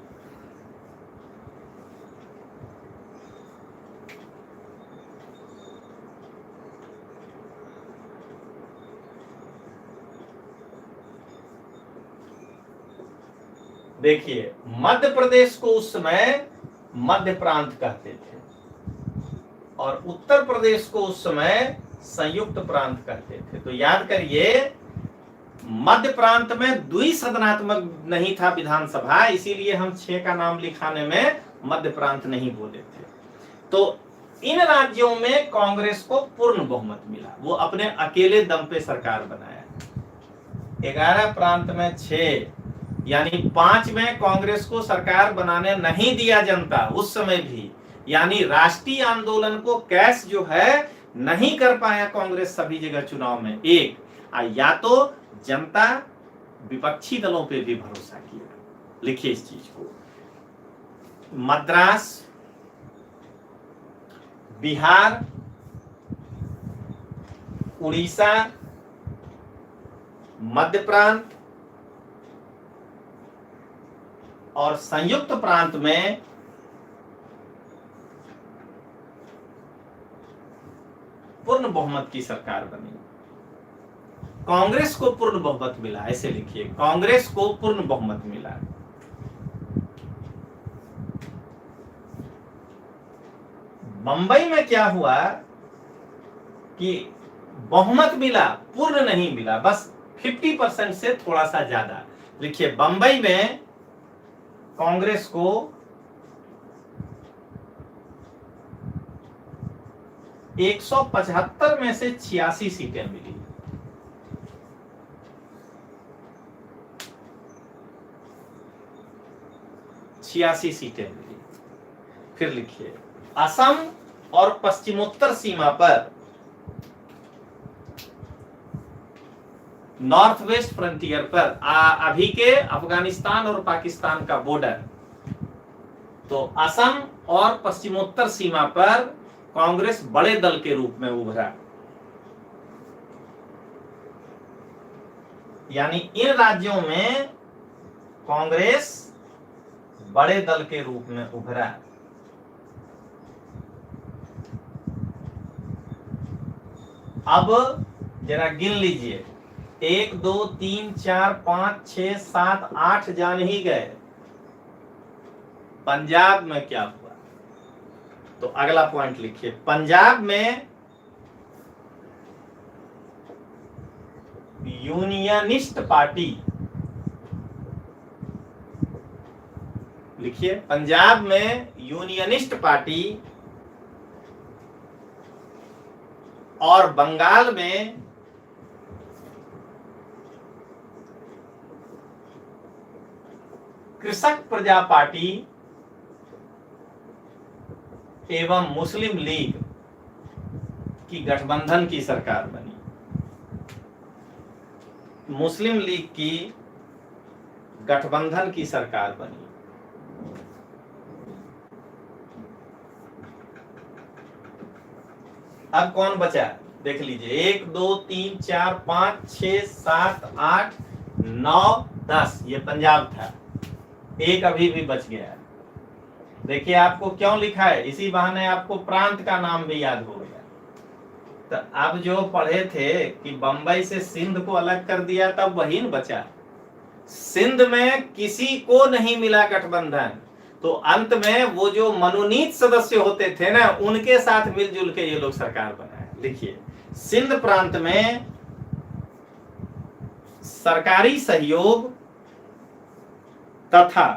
[SPEAKER 1] देखिए, मध्य प्रदेश को उस समय मध्य प्रांत कहते थे और उत्तर प्रदेश को उस समय संयुक्त प्रांत कहते थे। तो याद करिए, मध्य प्रांत में द्विसदनात्मक नहीं था विधानसभा, इसीलिए हम 6 का नाम लिखाने में मध्य प्रांत नहीं बोले थे। तो इन राज्यों में कांग्रेस को पूर्ण बहुमत मिला, वो अपने अकेले दम पे सरकार बनाया। 11 प्रांत में 6, यानी 5 में कांग्रेस को सरकार बनाने नहीं दिया जनता उस समय भी, यानी राष्ट्रीय आंदोलन को कैश जो है नहीं कर पाया कांग्रेस सभी जगह चुनाव में। एक या तो जनता विपक्षी दलों पे भी भरोसा किया। लिखिए इस चीज को, मद्रास, बिहार, उड़ीसा, मध्य प्रांत और संयुक्त प्रांत में पूर्ण बहुमत की सरकार बनी। कांग्रेस को पूर्ण बहुमत मिला, ऐसे लिखिए, कांग्रेस को पूर्ण बहुमत मिला। बंबई में क्या हुआ कि बहुमत मिला, पूर्ण नहीं मिला, बस 50% से थोड़ा सा ज्यादा। लिखिए, बंबई में कांग्रेस को 175 में से 86 सीटें मिली। सीटें मिली। फिर लिखिए, असम और पश्चिमोत्तर सीमा पर, नॉर्थ वेस्ट फ्रंटियर पर, अभी के अफगानिस्तान और पाकिस्तान का बॉर्डर, तो असम और पश्चिमोत्तर सीमा पर कांग्रेस बड़े दल के रूप में उभरा। यानी इन राज्यों में कांग्रेस बड़े दल के रूप में उभरा। अब जरा गिन लीजिए, 1 2 3 4 5 6 7 8 जान ही गए। पंजाब में क्या हुआ? तो अगला पॉइंट लिखिए, पंजाब में यूनियनिस्ट पार्टी, लिखिए, पंजाब में यूनियनिस्ट पार्टी और बंगाल में कृषक प्रजा पार्टी एवं मुस्लिम लीग की गठबंधन की सरकार बनी। मुस्लिम लीग की गठबंधन की सरकार बनी। अब कौन बचा? देख लीजिए, 1 2 3 4 5 6 7 8 9 10, ये पंजाब था। एक अभी भी बच गया है। देखिए, आपको क्यों लिखा है, इसी बहाने आपको प्रांत का नाम भी याद हो गया। तो अब जो पढ़े थे कि बंबई से सिंध को अलग कर दिया, तब वही न बचा। सिंध में किसी को नहीं मिला गठबंधन, तो अंत में वो जो मनोनीत सदस्य होते थे ना, उनके साथ मिलजुल के ये लोग सरकार बनाए। लिखिए, सिंध प्रांत में सरकारी सहयोग तथा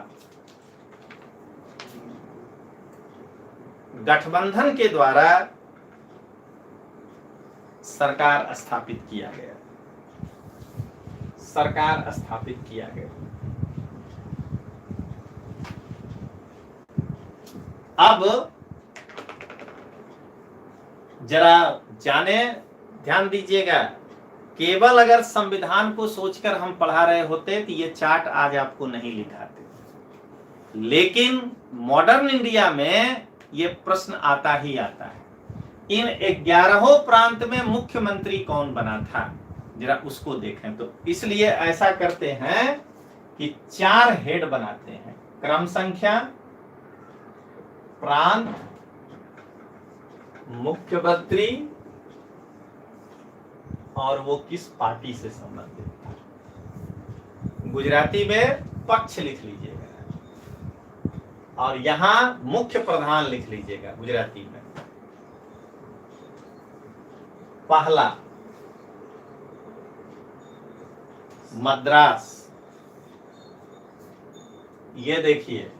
[SPEAKER 1] गठबंधन के द्वारा सरकार स्थापित किया गया। सरकार स्थापित किया गया। अब जरा जाने, ध्यान दीजिएगा, केवल अगर संविधान को सोचकर हम पढ़ा रहे होते तो ये चार्ट आज आपको नहीं लिखाते, लेकिन मॉडर्न इंडिया में ये प्रश्न आता ही आता है। इन 11 प्रांत में मुख्यमंत्री कौन बना था, जरा उसको देखें। तो इसलिए ऐसा करते हैं कि 4 हेड बनाते हैं, क्रम संख्या, प्रांत, मुख्यमंत्री और वो किस पार्टी से संबंधित था। गुजराती में पक्ष लिख लीजिएगा और यहां मुख्य प्रधान लिख लीजिएगा गुजराती में। पहला मद्रास, ये देखिए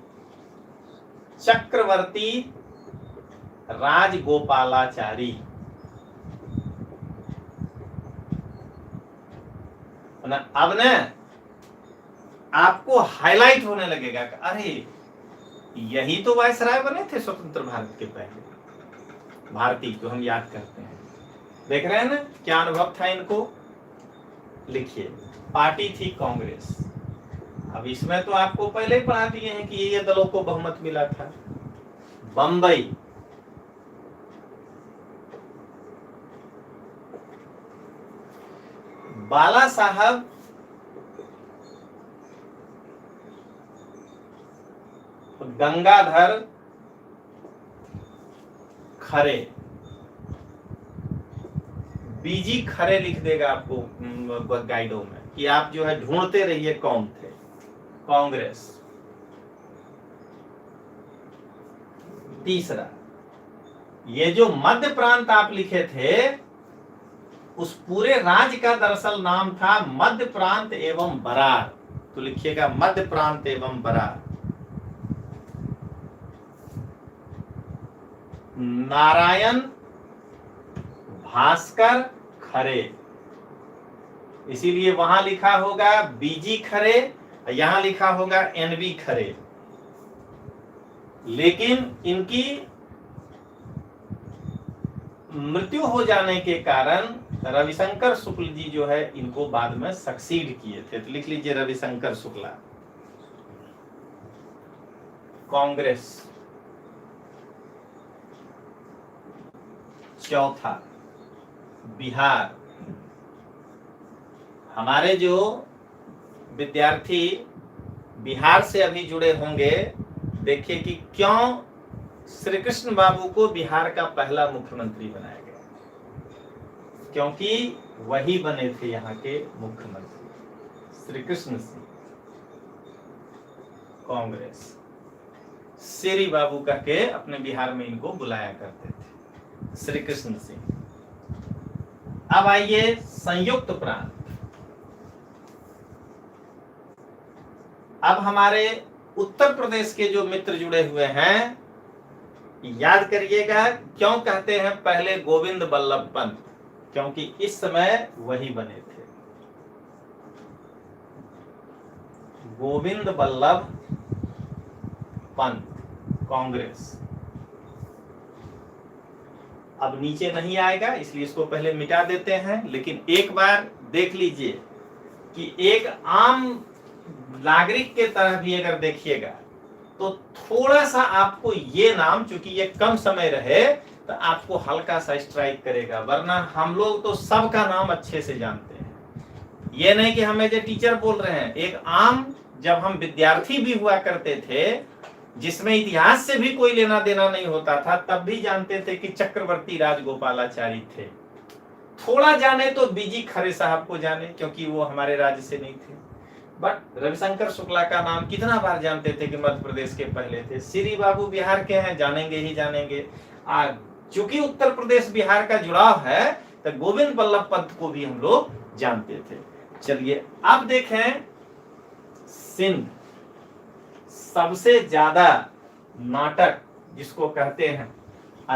[SPEAKER 1] चक्रवर्ती राजगोपालाचारी। अब न आपको हाईलाइट होने लगेगा कि अरे यही तो वायसराय बने थे स्वतंत्र भारत के पहले, भारतीय को हम याद करते हैं। देख रहे हैं ना क्या अनुभव था इनको। लिखिए पार्टी थी कांग्रेस। अब इसमें तो आपको पहले ही पढ़ा दिए हैं कि ये दलों को बहुमत मिला था। बंबई, बाला साहब गंगाधर खरे, बीजी खरे लिख देगा आपको गाइडों में कि आप जो है ढूंढते रहिए कौन थे। कांग्रेस। तीसरा, ये जो मध्य प्रांत आप लिखे थे उस पूरे राज्य का दरअसल नाम था मध्य प्रांत एवं बरार। तो लिखिएगा मध्य प्रांत एवं बरार। नारायण भास्कर खरे, इसीलिए वहां लिखा होगा बीजी खरे, यहां लिखा होगा एनबी खरे। लेकिन इनकी मृत्यु हो जाने के कारण रविशंकर शुक्ल जी जो है इनको बाद में सक्सीड किए थे। तो लिख लीजिए रविशंकर शुक्ला। कांग्रेस। चौथा बिहार। हमारे जो विद्यार्थी बिहार से अभी जुड़े होंगे, देखिए कि क्यों श्री कृष्ण बाबू को बिहार का पहला मुख्यमंत्री बनाया गया। क्योंकि वही बने थे यहाँ के मुख्यमंत्री श्री कृष्ण सिंह। कांग्रेस श्री बाबू कह के अपने बिहार में इनको बुलाया करते थे, श्री कृष्ण सिंह। अब आइए संयुक्त प्रांत। अब हमारे उत्तर प्रदेश के जो मित्र जुड़े हुए हैं, याद करिएगा क्यों कहते हैं पहले गोविंद बल्लभ पंत, क्योंकि इस समय वही बने थे। गोविंद बल्लभ पंत, कांग्रेस। अब नीचे नहीं आएगा इसलिए इसको पहले मिटा देते हैं। लेकिन एक बार देख लीजिए कि एक आम नागरिक के तरह भी अगर देखिएगा तो थोड़ा सा आपको ये नाम, चूंकि ये कम समय रहे तो आपको हल्का सा स्ट्राइक करेगा, वरना हम लोग तो सबका नाम अच्छे से जानते हैं। ये नहीं कि हमें जो टीचर बोल रहे हैं, एक आम जब हम विद्यार्थी भी हुआ करते थे जिसमें इतिहास से भी कोई लेना देना नहीं होता था, तब भी जानते थे कि चक्रवर्ती राजगोपालाचारी थे। थोड़ा जाने तो बीजी खरे साहब को जाने क्योंकि वो हमारे राज्य से नहीं थे, बट रविशंकर शुक्ला का नाम कितना बार जानते थे कि मध्य प्रदेश के पहले थे। श्री बाबू बिहार के हैं, जानेंगे ही जानेंगे। चूंकि उत्तर प्रदेश बिहार का जुड़ाव है तो गोविंद बल्लभ पंत को भी हम लोग जानते थे। चलिए अब देखें सिंध। सबसे ज्यादा नाटक जिसको कहते हैं,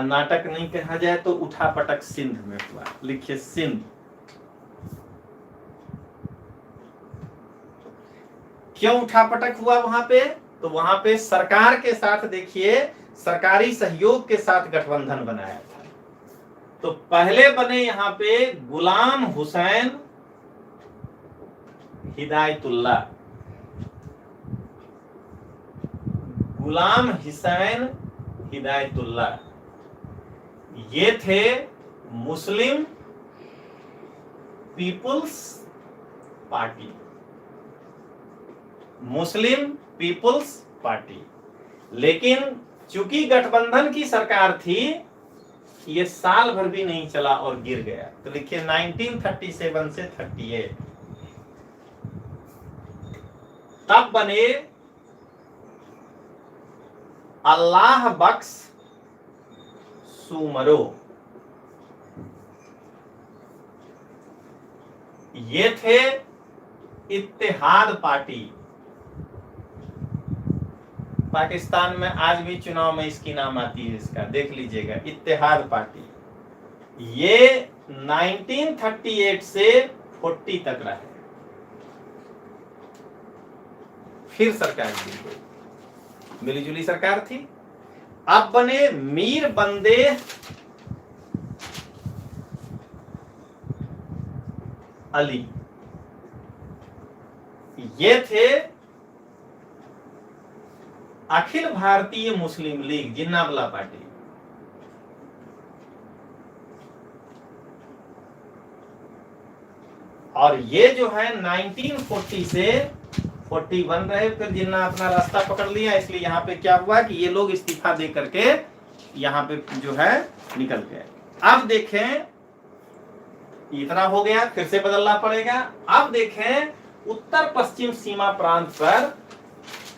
[SPEAKER 1] नाटक नहीं कहा जाए तो उठापटक सिंध में हुआ। लिखिए सिंध। क्यों उठापटक हुआ वहां पे? तो वहां पे सरकार के साथ, देखिए सरकारी सहयोग के साथ गठबंधन बनाया था। तो पहले बने यहां पे गुलाम हुसैन हिदायतुल्लाह। गुलाम हुसैन हिदायतुल्लाह ये थे मुस्लिम पीपुल्स पार्टी। मुस्लिम पीपुल्स पार्टी। लेकिन चूंकि गठबंधन की सरकार थी, ये साल भर भी नहीं चला और गिर गया। तो लिखिए 1937 से 38। तब बने अल्लाह बख्श सुमरो। ये थे इत्तेहाद पार्टी। पाकिस्तान में आज भी चुनाव में इसकी नाम आती है, इसका देख लीजिएगा, इत्तेहाद पार्टी। ये 1938 से 40 तक रहे, फिर सरकार गिर गई, मिलीजुली सरकार थी। अब बने मीर बंदे अली। ये थे अखिल भारतीय मुस्लिम लीग, जिन्नावाला पार्टी। और ये जो है 1940 से 41 रहे, फिर जिन्ना अपना रास्ता पकड़ लिया। इसलिए यहाँ पे क्या हुआ कि ये लोग इस्तीफा दे करके यहाँ पे जो है निकल गए। अब देखें, इतना हो गया, फिर से बदलना पड़ेगा। अब देखें उत्तर पश्चिम सीमा प्रांत पर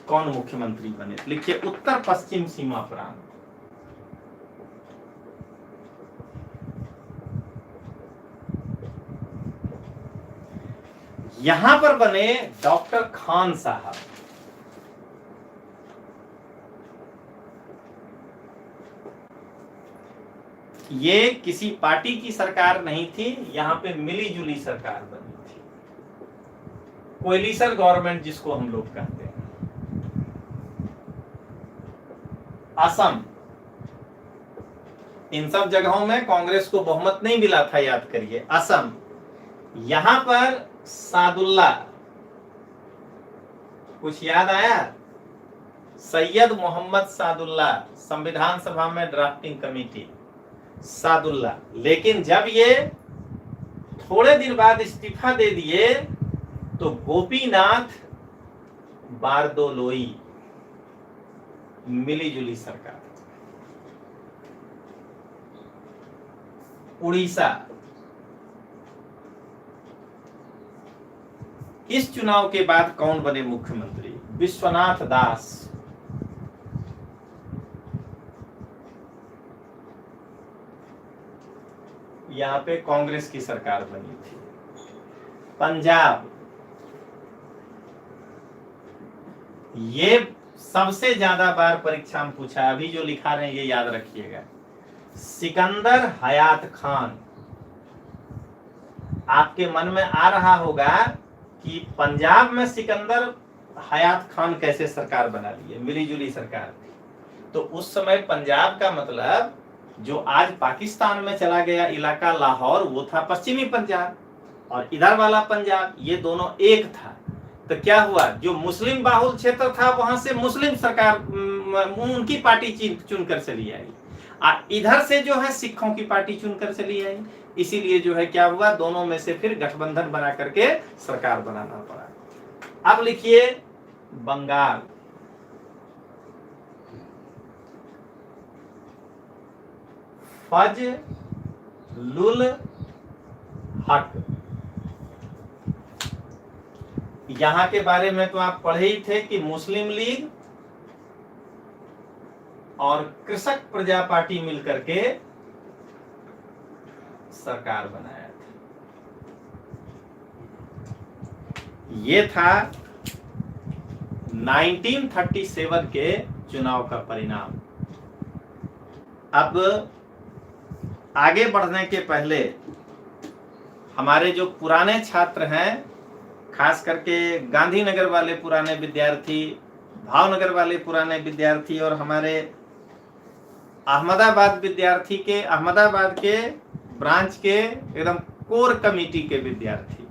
[SPEAKER 1] कौन मुख्यमंत्री बने। लिखिए उत्तर पश्चिम सीमा प्रांत। यहां पर बने डॉक्टर खान साहब। ये किसी पार्टी की सरकार नहीं थी, यहां पे मिली जुली सरकार बनी थी, कोएलिशन गवर्नमेंट जिसको हम लोग कहते हैं। असम, इन सब जगहों में कांग्रेस को बहुमत नहीं मिला था, याद करिए। असम, यहां पर सादुल्ला, कुछ याद आया? सैयद मोहम्मद सादुल्ला, संविधान सभा में ड्राफ्टिंग कमेटी, सादुल्ला। लेकिन जब ये थोड़े दिन बाद इस्तीफा दे दिए तो गोपीनाथ बारदोलोई, मिली जुली सरकार। उड़ीसा, इस चुनाव के बाद कौन बने मुख्यमंत्री? विश्वनाथ दास। यहां पे कांग्रेस की सरकार बनी थी। पंजाब, ये सबसे ज्यादा बार परीक्षा में पूछा है, अभी जो लिखा रहे हैं ये याद रखिएगा। सिकंदर हयात खान। आपके मन में आ रहा होगा कि पंजाब में सिकंदर हयात खान कैसे सरकार बना लिए, मिलीजुली सरकार थी। तो उस समय पंजाब का मतलब जो आज पाकिस्तान में चला गया इलाका लाहौर, वो था पश्चिमी पंजाब, और इधर वाला पंजाब, ये दोनों एक था। तो क्या हुआ, जो मुस्लिम बाहुल क्षेत्र था वहां से मुस्लिम सरकार, उनकी पार्टी चुनकर चली आई, और इधर से जो है सिखों की पार्टी चुनकर चली आई। इसीलिए जो है क्या हुआ, दोनों में से फिर गठबंधन बना करके सरकार बनाना पड़ा। अब लिखिए बंगाल। फजलुल हक, यहां के बारे में तो आप पढ़े ही थे कि मुस्लिम लीग और कृषक प्रजा पार्टी मिलकर के सरकार बनाया था। ये था 1937 के चुनाव का परिणाम। अब आगे बढ़ने के पहले हमारे जो पुराने छात्र हैं, खास करके गांधीनगर वाले पुराने विद्यार्थी, भावनगर वाले पुराने विद्यार्थी, और हमारे अहमदाबाद विद्यार्थी के, अहमदाबाद के ब्रांच के एकदम कोर कमेटी के विद्यार्थी,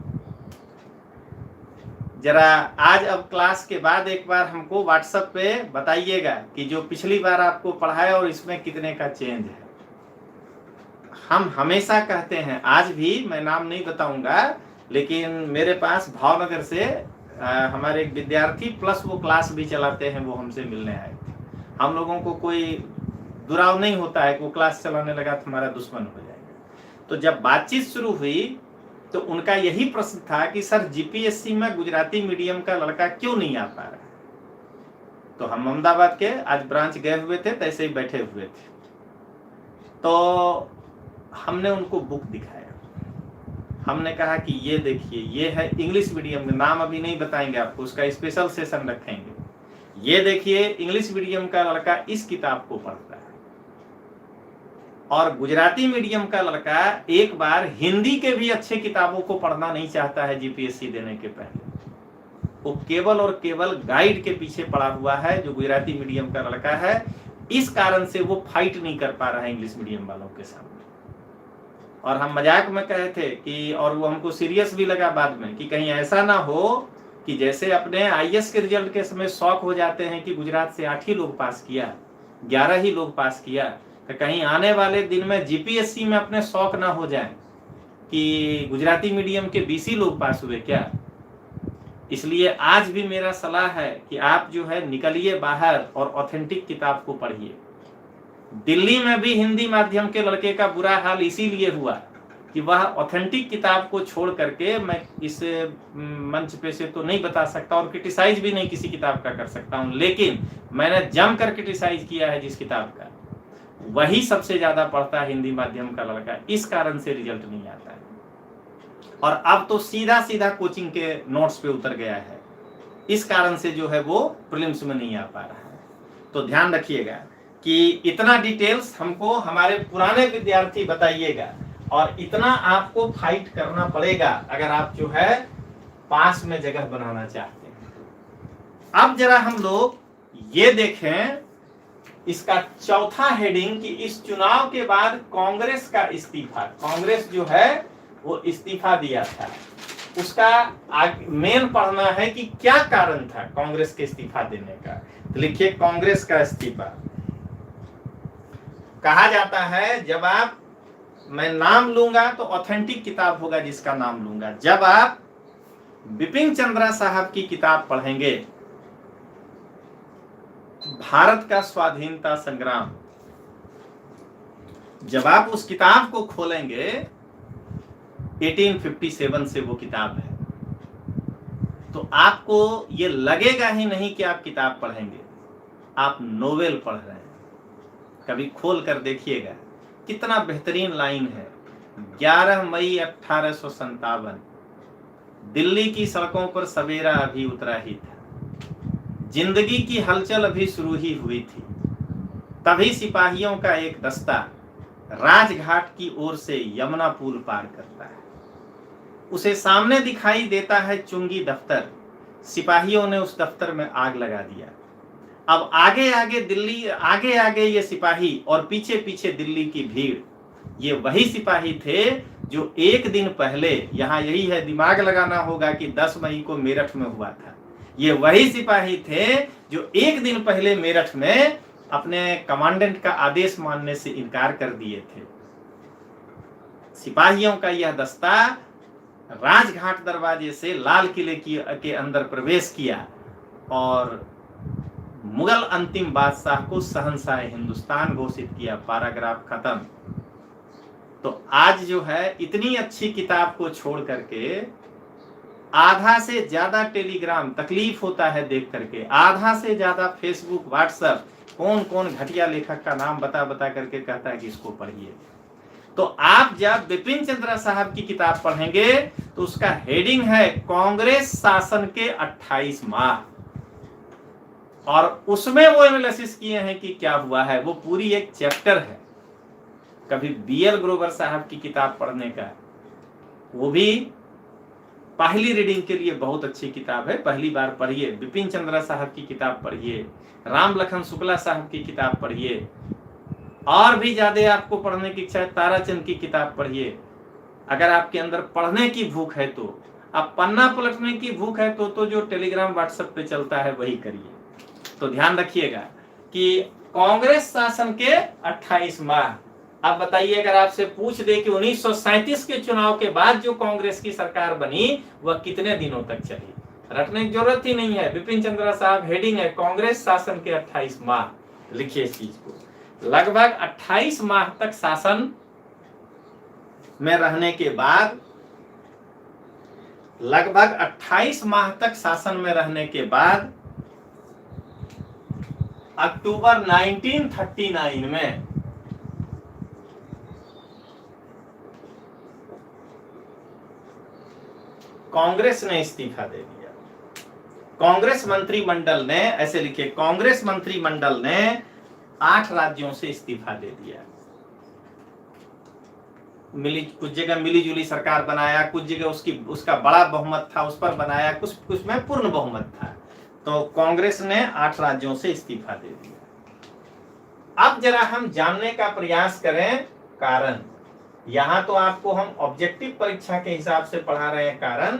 [SPEAKER 1] जरा आज अब क्लास के बाद एक बार हमको व्हाट्सएप पे बताइएगा कि जो पिछली बार आपको पढ़ाया और इसमें कितने का चेंज है। हम हमेशा कहते हैं, आज भी मैं नाम नहीं बताऊंगा, लेकिन मेरे पास भावनगर से हमारे एक विद्यार्थी प्लस वो क्लास भी चलाते हैं, वो हमसे मिलने आए थे। हम लोगों को कोई दुराव नहीं होता है कि वो क्लास चलाने लगा तो हमारा दुश्मन हो जाएगा। तो जब बातचीत शुरू हुई तो उनका यही प्रश्न था कि सर जीपीएससी में गुजराती मीडियम का लड़का क्यों नहीं आ पा रहा है। तो हम अहमदाबाद के आज ब्रांच गए हुए थे, तैसे ही बैठे हुए थे, तो हमने उनको बुक दिखाया। हमने कहा कि ये देखिए, ये है इंग्लिश मीडियम में, नाम अभी नहीं बताएंगे आपको, उसका स्पेशल सेशन रखेंगे। ये देखिए इंग्लिश मीडियम का लड़का इस किताब को पढ़ता है, और गुजराती मीडियम का लड़का एक बार हिंदी के भी अच्छे किताबों को पढ़ना नहीं चाहता है जीपीएससी देने के पहले। वो केवल और केवल गाइड के पीछे पड़ा हुआ है जो गुजराती मीडियम का लड़का है। इस कारण से वो फाइट नहीं कर पा रहा है इंग्लिश मीडियम वालों के सामने। और हम मजाक में कहे थे कि, और वो हमको सीरियस भी लगा बाद में, कि कहीं ऐसा ना हो कि जैसे अपने आईएएस के रिजल्ट के समय शौक हो जाते हैं कि गुजरात से 8 ही लोग पास किया, 11 ही लोग पास किया, तो कहीं आने वाले दिन में जीपीएससी में अपने शौक ना हो जाए कि गुजराती मीडियम के 20 ही लोग पास हुए क्या। इसलिए आज भी मेरा सलाह है कि आप जो है निकलिए बाहर और ऑथेंटिक किताब को पढ़िए। दिल्ली में भी हिंदी माध्यम के लड़के का बुरा हाल इसीलिए हुआ कि वह ऑथेंटिक किताब को छोड़ करके, मैं इस मंच पे से तो नहीं बता सकता और क्रिटिसाइज भी नहीं किसी किताब का कर सकता हूं, लेकिन मैंने जमकर क्रिटिसाइज किया है जिस किताब का, वही सबसे ज्यादा पढ़ता है हिंदी माध्यम का लड़का। इस कारण से रिजल्ट नहीं आता है, और अब तो सीधा सीधा कोचिंग के नोट्स पे उतर गया है। इस कारण से जो है वो प्रीलिम्स में नहीं आ पा रहा है। तो ध्यान रखिएगा कि इतना डिटेल्स हमको हमारे पुराने विद्यार्थी बताइएगा, और इतना आपको फाइट करना पड़ेगा अगर आप जो है पास में जगह बनाना चाहते हैं। अब जरा हम लोग ये देखें इसका चौथा हेडिंग कि इस चुनाव के बाद कांग्रेस का इस्तीफा, कांग्रेस जो है वो इस्तीफा दिया था, उसका मेन पढ़ना है कि क्या कारण था कांग्रेस के इस्तीफा देने का। तो लिखिए कांग्रेस का इस्तीफा। कहा जाता है जब आप, मैं नाम लूंगा तो ऑथेंटिक किताब होगा जिसका नाम लूंगा, जब आप बिपिन चंद्रा साहब की किताब पढ़ेंगे भारत का स्वाधीनता संग्राम, जब आप उस किताब को खोलेंगे 1857 से वो किताब है, तो आपको ये लगेगा ही नहीं कि आप किताब पढ़ेंगे, आप नोवेल पढ़ रहे हैं। कभी खोल कर देखिएगा कितना बेहतरीन लाइन है। 11 मई 1857, दिल्ली की सड़कों पर सवेरा अभी उतरा ही था, जिंदगी की हलचल अभी शुरू ही हुई थी, तभी सिपाहियों का एक दस्ता राजघाट की ओर से यमुना पुल पार करता है। उसे सामने दिखाई देता है चुंगी दफ्तर, सिपाहियों ने उस दफ्तर में आग लगा दिया। अब आगे आगे दिल्ली, आगे आगे ये सिपाही और पीछे पीछे दिल्ली की भीड़, ये वही सिपाही थे जो एक दिन पहले, यहाँ यही है दिमाग लगाना होगा कि 10 मई को मेरठ में हुआ था, ये वही सिपाही थे जो एक दिन पहले मेरठ में अपने कमांडेंट का आदेश मानने से इनकार कर दिए थे। सिपाहियों का यह दस्ता राजघाट दरवाजे से लाल किले के अंदर प्रवेश किया और मुगल अंतिम बादशाह को शहंशाह हिंदुस्तान घोषित किया। पैराग्राफ खत्म। तो आज जो है इतनी अच्छी किताब को छोड़ करके आधा से ज्यादा टेलीग्राम, तकलीफ होता है देख करके, आधा से ज्यादा फेसबुक, व्हाट्सएप, कौन कौन घटिया लेखक का नाम बता बता करके कहता है कि इसको पढ़िए। तो आप जब बिपिन चंद्रा साहब की किताब पढ़ेंगे तो उसका हेडिंग है कांग्रेस शासन के 28 माह, और उसमें वो एनालिसिस किए हैं कि क्या हुआ है, वो पूरी एक चैप्टर है। कभी बीएल ग्रोवर साहब की किताब पढ़ने का, वो भी पहली रीडिंग के लिए बहुत अच्छी किताब है, पहली बार पढ़िए। बिपिन चंद्रा साहब की किताब पढ़िए, राम लखन शुक्ला साहब की किताब पढ़िए, और भी ज्यादा आपको पढ़ने की इच्छा है ताराचंद की किताब पढ़िए। अगर आपके अंदर पढ़ने की भूख है तो, आप पन्ना पलटने की भूख है तो जो टेलीग्राम व्हाट्सएप पे चलता है वही करिए। तो ध्यान रखिएगा कि कांग्रेस शासन के 28 माह। आप बताइए, अगर आपसे पूछ दे कि 1937 के चुनाव के बाद जो कांग्रेस की सरकार बनी वह कितने दिनों तक चली, रटने की जरूरत ही नहीं है। बिपिन चंद्रा साहब, हेडिंग है कांग्रेस शासन के 28 माह। लिखिए इस चीज को। लगभग 28 माह तक शासन में रहने के बाद लगभग 28 माह तक शासन में रहने के बाद अक्टूबर 1939 में कांग्रेस ने इस्तीफा दे दिया। कांग्रेस मंत्रिमंडल ने, ऐसे लिखिए, कांग्रेस मंत्रिमंडल ने 8 राज्यों से इस्तीफा दे दिया। कुछ जगह मिली जुली सरकार बनाया, कुछ जगह उसका बड़ा बहुमत था उस पर बनाया, कुछ में पूर्ण बहुमत था। तो कांग्रेस ने 8 राज्यों से इस्तीफा दे दिया। अब जरा हम जानने का प्रयास करें कारण। यहां तो आपको हम ऑब्जेक्टिव परीक्षा के हिसाब से पढ़ा रहे हैं कारण,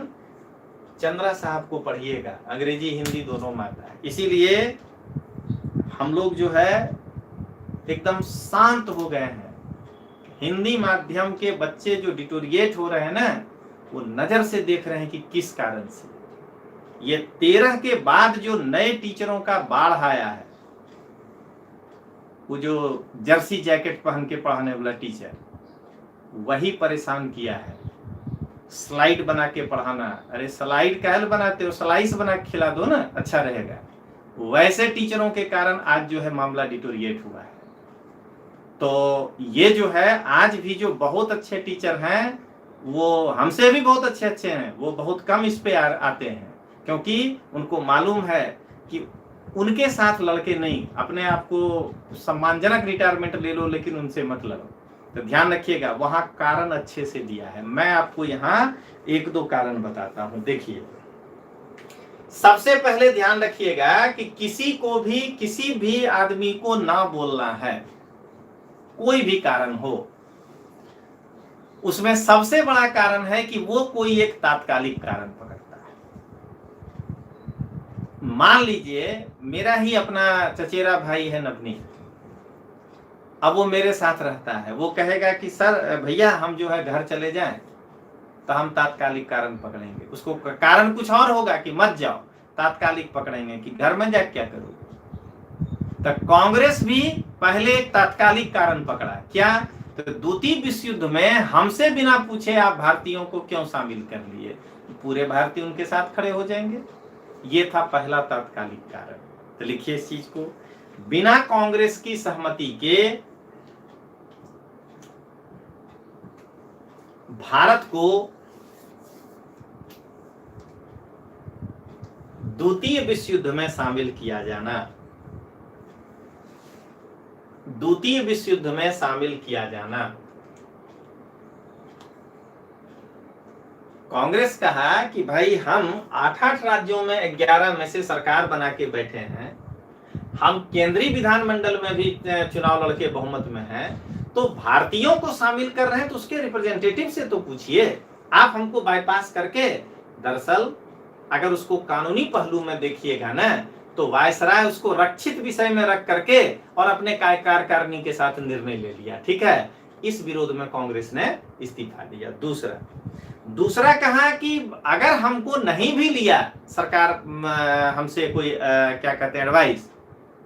[SPEAKER 1] चंद्रा साहब को पढ़िएगा, अंग्रेजी हिंदी दोनों माता है, इसीलिए हम लोग जो है एकदम शांत हो गए हैं। हिंदी माध्यम के बच्चे जो डिटोरिएट हो रहे हैं ना, वो नजर से देख रहे हैं कि किस कारण से। ये 13 के बाद जो नए टीचरों का बाढ़ आया है, वो जो जर्सी जैकेट पहन के पढ़ाने वाला टीचर, वही परेशान किया है। स्लाइड बना के पढ़ाना, अरे स्लाइड काहे बनाते हो, स्लाइस बना के खिला दो ना, अच्छा रहेगा। वैसे टीचरों के कारण आज जो है मामला डिटोरिएट हुआ है। तो ये जो है आज भी जो बहुत अच्छे टीचर हैं, वो हमसे भी बहुत अच्छे हैं, वो बहुत कम इस पे आते हैं, क्योंकि उनको मालूम है कि उनके साथ लड़के नहीं, अपने आप को सम्मानजनक रिटायरमेंट ले लो लेकिन उनसे मत लड़ो। तो ध्यान रखिएगा, वहां कारण अच्छे से दिया है। मैं आपको यहाँ 1-2 कारण बताता हूं। देखिए, सबसे पहले ध्यान रखिएगा कि किसी भी आदमी को ना बोलना है, कोई भी कारण हो। उसमें सबसे बड़ा कारण है कि वो कोई एक तात्कालिक कारण पकड़ता है। मान लीजिए मेरा ही अपना चचेरा भाई है नवनीत, अब वो मेरे साथ रहता है, वो कहेगा कि सर भैया हम जो है घर चले जाएं, तो हम तात्कालिक कारण पकड़ेंगे। उसको कारण कुछ और होगा कि मत जाओ, तात्कालिक पकड़ेंगे कि घर में जाके क्या करोगे। तो कांग्रेस भी पहले एक तात्कालिक कारण पकड़ा, क्या? तो द्वितीय विश्व युद्ध में हमसे बिना पूछे आप भारतीयों को क्यों शामिल कर लिए, पूरे भारतीय उनके साथ खड़े हो जाएंगे। ये था पहला तात्कालिक कारण। तो लिखिए इस चीज को, बिना कांग्रेस की सहमति के भारत को द्वितीय विश्व युद्ध में शामिल किया जाना, द्वितीय विश्व युद्ध में शामिल किया जाना। कांग्रेस कहा कि भाई हम 8 राज्यों में 11 में से सरकार बना के बैठे हैं, हम केंद्रीय विधानमंडल में भी चुनाव लड़के बहुमत में हैं, तो भारतीयों को शामिल कर रहे हैं तो उसके रिप्रेजेंटेटिव से तो पूछिए। आप हमको बाईपास करके, दरअसल अगर उसको कानूनी पहलू में देखिएगा ना, तो वायसराय उसको रक्षित विषय में रख करके और अपने कार्यकारिणी के साथ निर्णय ले लिया। ठीक है, इस विरोध में कांग्रेस ने इस्तीफा दिया। दूसरा कहा कि अगर हमको नहीं भी लिया सरकार हमसे कोई क्या कहते हैं एडवाइस,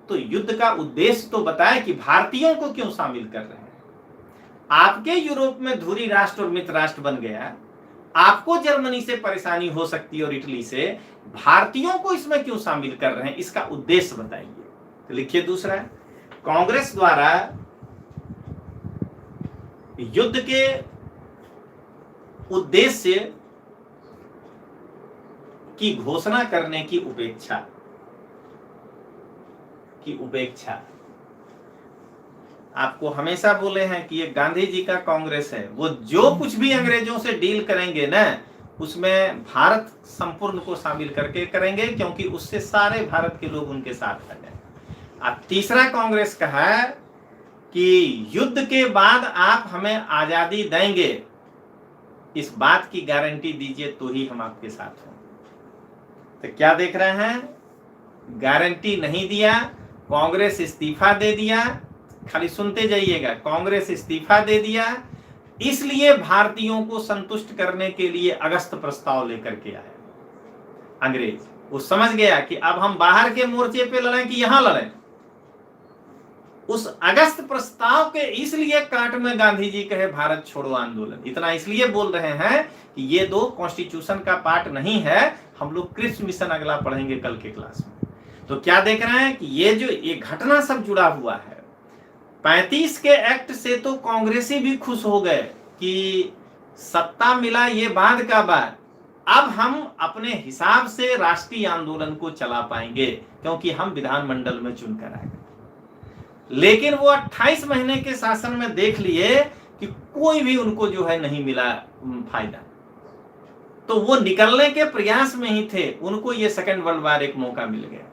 [SPEAKER 1] तो युद्ध का उद्देश्य तो बताए कि भारतीयों को क्यों शामिल कर रहे हैं। आपके यूरोप में धुरी राष्ट्र और मित्र राष्ट्र बन गया, आपको जर्मनी से परेशानी हो सकती है और इटली से, भारतीयों को इसमें क्यों शामिल कर रहे हैं, इसका उद्देश्य बताइए। तो लिखिए दूसरा, कांग्रेस द्वारा युद्ध के उद्देश्य की घोषणा करने की उपेक्षा। आपको हमेशा बोले हैं कि ये गांधी जी का कांग्रेस है, वो जो कुछ भी अंग्रेजों से डील करेंगे ना, उसमें भारत संपूर्ण को शामिल करके करेंगे, क्योंकि उससे सारे भारत के लोग उनके साथ आ जाए। अब तीसरा कांग्रेस कहा कि युद्ध के बाद आप हमें आजादी देंगे, इस बात की गारंटी दीजिए तो ही हम आपके साथ हों। तो क्या देख रहे हैं, गारंटी नहीं दिया, कांग्रेस इस्तीफा दे दिया। खाली सुनते जाइएगा, कांग्रेस इस्तीफा दे दिया, इसलिए भारतीयों को संतुष्ट करने के लिए अगस्त प्रस्ताव लेकर के आया अंग्रेज। वो समझ गया कि अब हम बाहर के मोर्चे पे लड़ें कि यहां लड़ें, उस अगस्त प्रस्ताव के इसलिए काट में गांधी जी कहे भारत छोड़ो आंदोलन, इतना इसलिए बोल रहे हैं कि ये दो कॉन्स्टिट्यूशन का पार्ट नहीं है। हम लोग क्रिप्स मिशन अगला पढ़ेंगे कल के क्लास में। तो क्या देख रहे हैं कि ये घटना सब जुड़ा हुआ है। 35 के एक्ट से तो कांग्रेसी भी खुश हो गए कि सत्ता मिला, ये बाद का बात, अब हम अपने हिसाब से राष्ट्रीय आंदोलन को चला पाएंगे क्योंकि हम विधानमंडल में चुनकर आए। लेकिन वो 28 महीने के शासन में देख लिए कि कोई भी उनको जो है नहीं मिला फायदा, तो वो निकलने के प्रयास में ही थे। उनको ये सेकेंड वर्ल्ड वार एक मौका मिल गया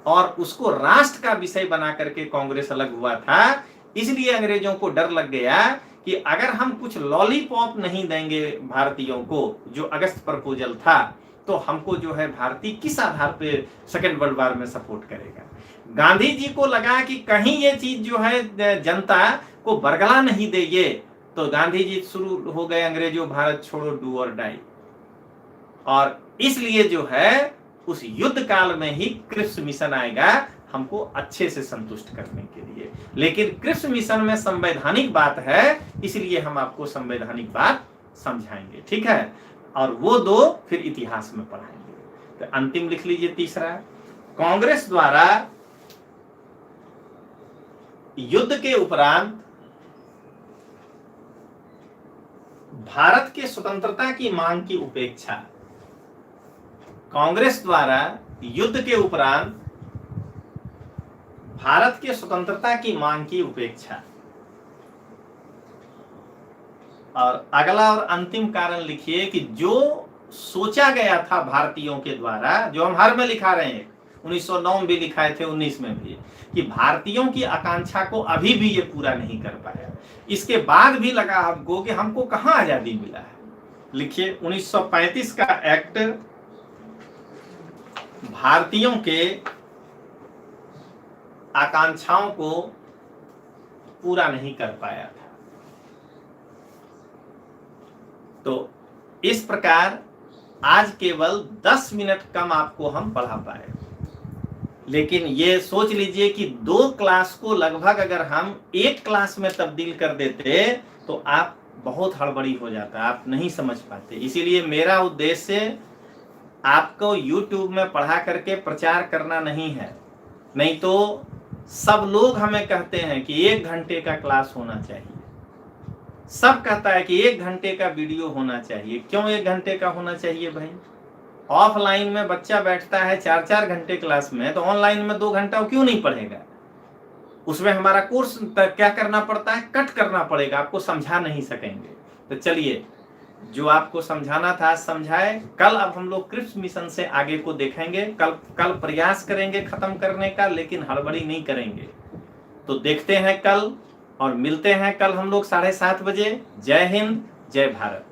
[SPEAKER 1] और उसको राष्ट्र का विषय बना करके कांग्रेस अलग हुआ था। इसलिए अंग्रेजों को डर लग गया कि अगर हम कुछ लॉलीपॉप नहीं देंगे भारतीयों को, जो अगस्त प्रपोजल था, तो हमको जो है भारतीय किस आधार पे सेकेंड वर्ल्ड वार में सपोर्ट करेगा। गांधी जी को लगा कि कहीं ये चीज जो है जनता को बरगला नहीं दे ये, तो गांधी जी शुरू हो गए अंग्रेजों भारत छोड़ो डू और डाई। और इसलिए जो है उस युद्ध काल में ही क्रिप्स मिशन आएगा हमको अच्छे से संतुष्ट करने के लिए। लेकिन क्रिप्स मिशन में संवैधानिक बात है, इसलिए हम आपको संवैधानिक बात समझाएंगे, ठीक है। और वो दो फिर इतिहास में पढ़ाएंगे। तो अंतिम लिख लीजिए तीसरा, कांग्रेस द्वारा युद्ध के उपरांत भारत के स्वतंत्रता की मांग की उपेक्षा। कांग्रेस द्वारा युद्ध के उपरांत भारत के स्वतंत्रता की मांग की उपेक्षा। और अगला और अंतिम कारण लिखिए कि जो सोचा गया था भारतीयों के द्वारा, जो हम हर में लिखा रहे हैं, 1909 में भी लिखाए थे, 19 में भी, कि भारतीयों की आकांक्षा को अभी भी ये पूरा नहीं कर पाया। इसके बाद भी लगा आपको कि हमको कहां आजादी मिला है। लिखिए 1935 का एक्ट भारतीयों के आकांक्षाओं को पूरा नहीं कर पाया था। तो इस प्रकार आज केवल 10 मिनट कम आपको हम पढ़ा पाए, लेकिन ये सोच लीजिए कि 2 क्लास को लगभग अगर हम 1 क्लास में तब्दील कर देते तो आप बहुत हड़बड़ी हो जाता, आप नहीं समझ पाते। इसीलिए मेरा उद्देश्य आपको YouTube में पढ़ा करके प्रचार करना नहीं है। नहीं तो सब लोग हमें कहते हैं कि 1 घंटे का क्लास होना चाहिए, सब कहता है कि 1 घंटे का वीडियो होना चाहिए। क्यों 1 घंटे का होना चाहिए भाई? ऑफलाइन में बच्चा बैठता है 4-4 घंटे क्लास में, तो ऑनलाइन में 2 घंटा क्यों नहीं पढ़ेगा? उसमें हमारा कोर्स क्या करना पड़ता है, कट करना पड़ेगा, आपको समझा नहीं सकेंगे। तो चलिए, जो आपको समझाना था समझाए। कल अब हम लोग क्रिप्स मिशन से आगे को देखेंगे। कल प्रयास करेंगे खत्म करने का, लेकिन हड़बड़ी नहीं करेंगे। तो देखते हैं कल और मिलते हैं कल हम लोग 7:30 बजे। जय हिंद, जय भारत।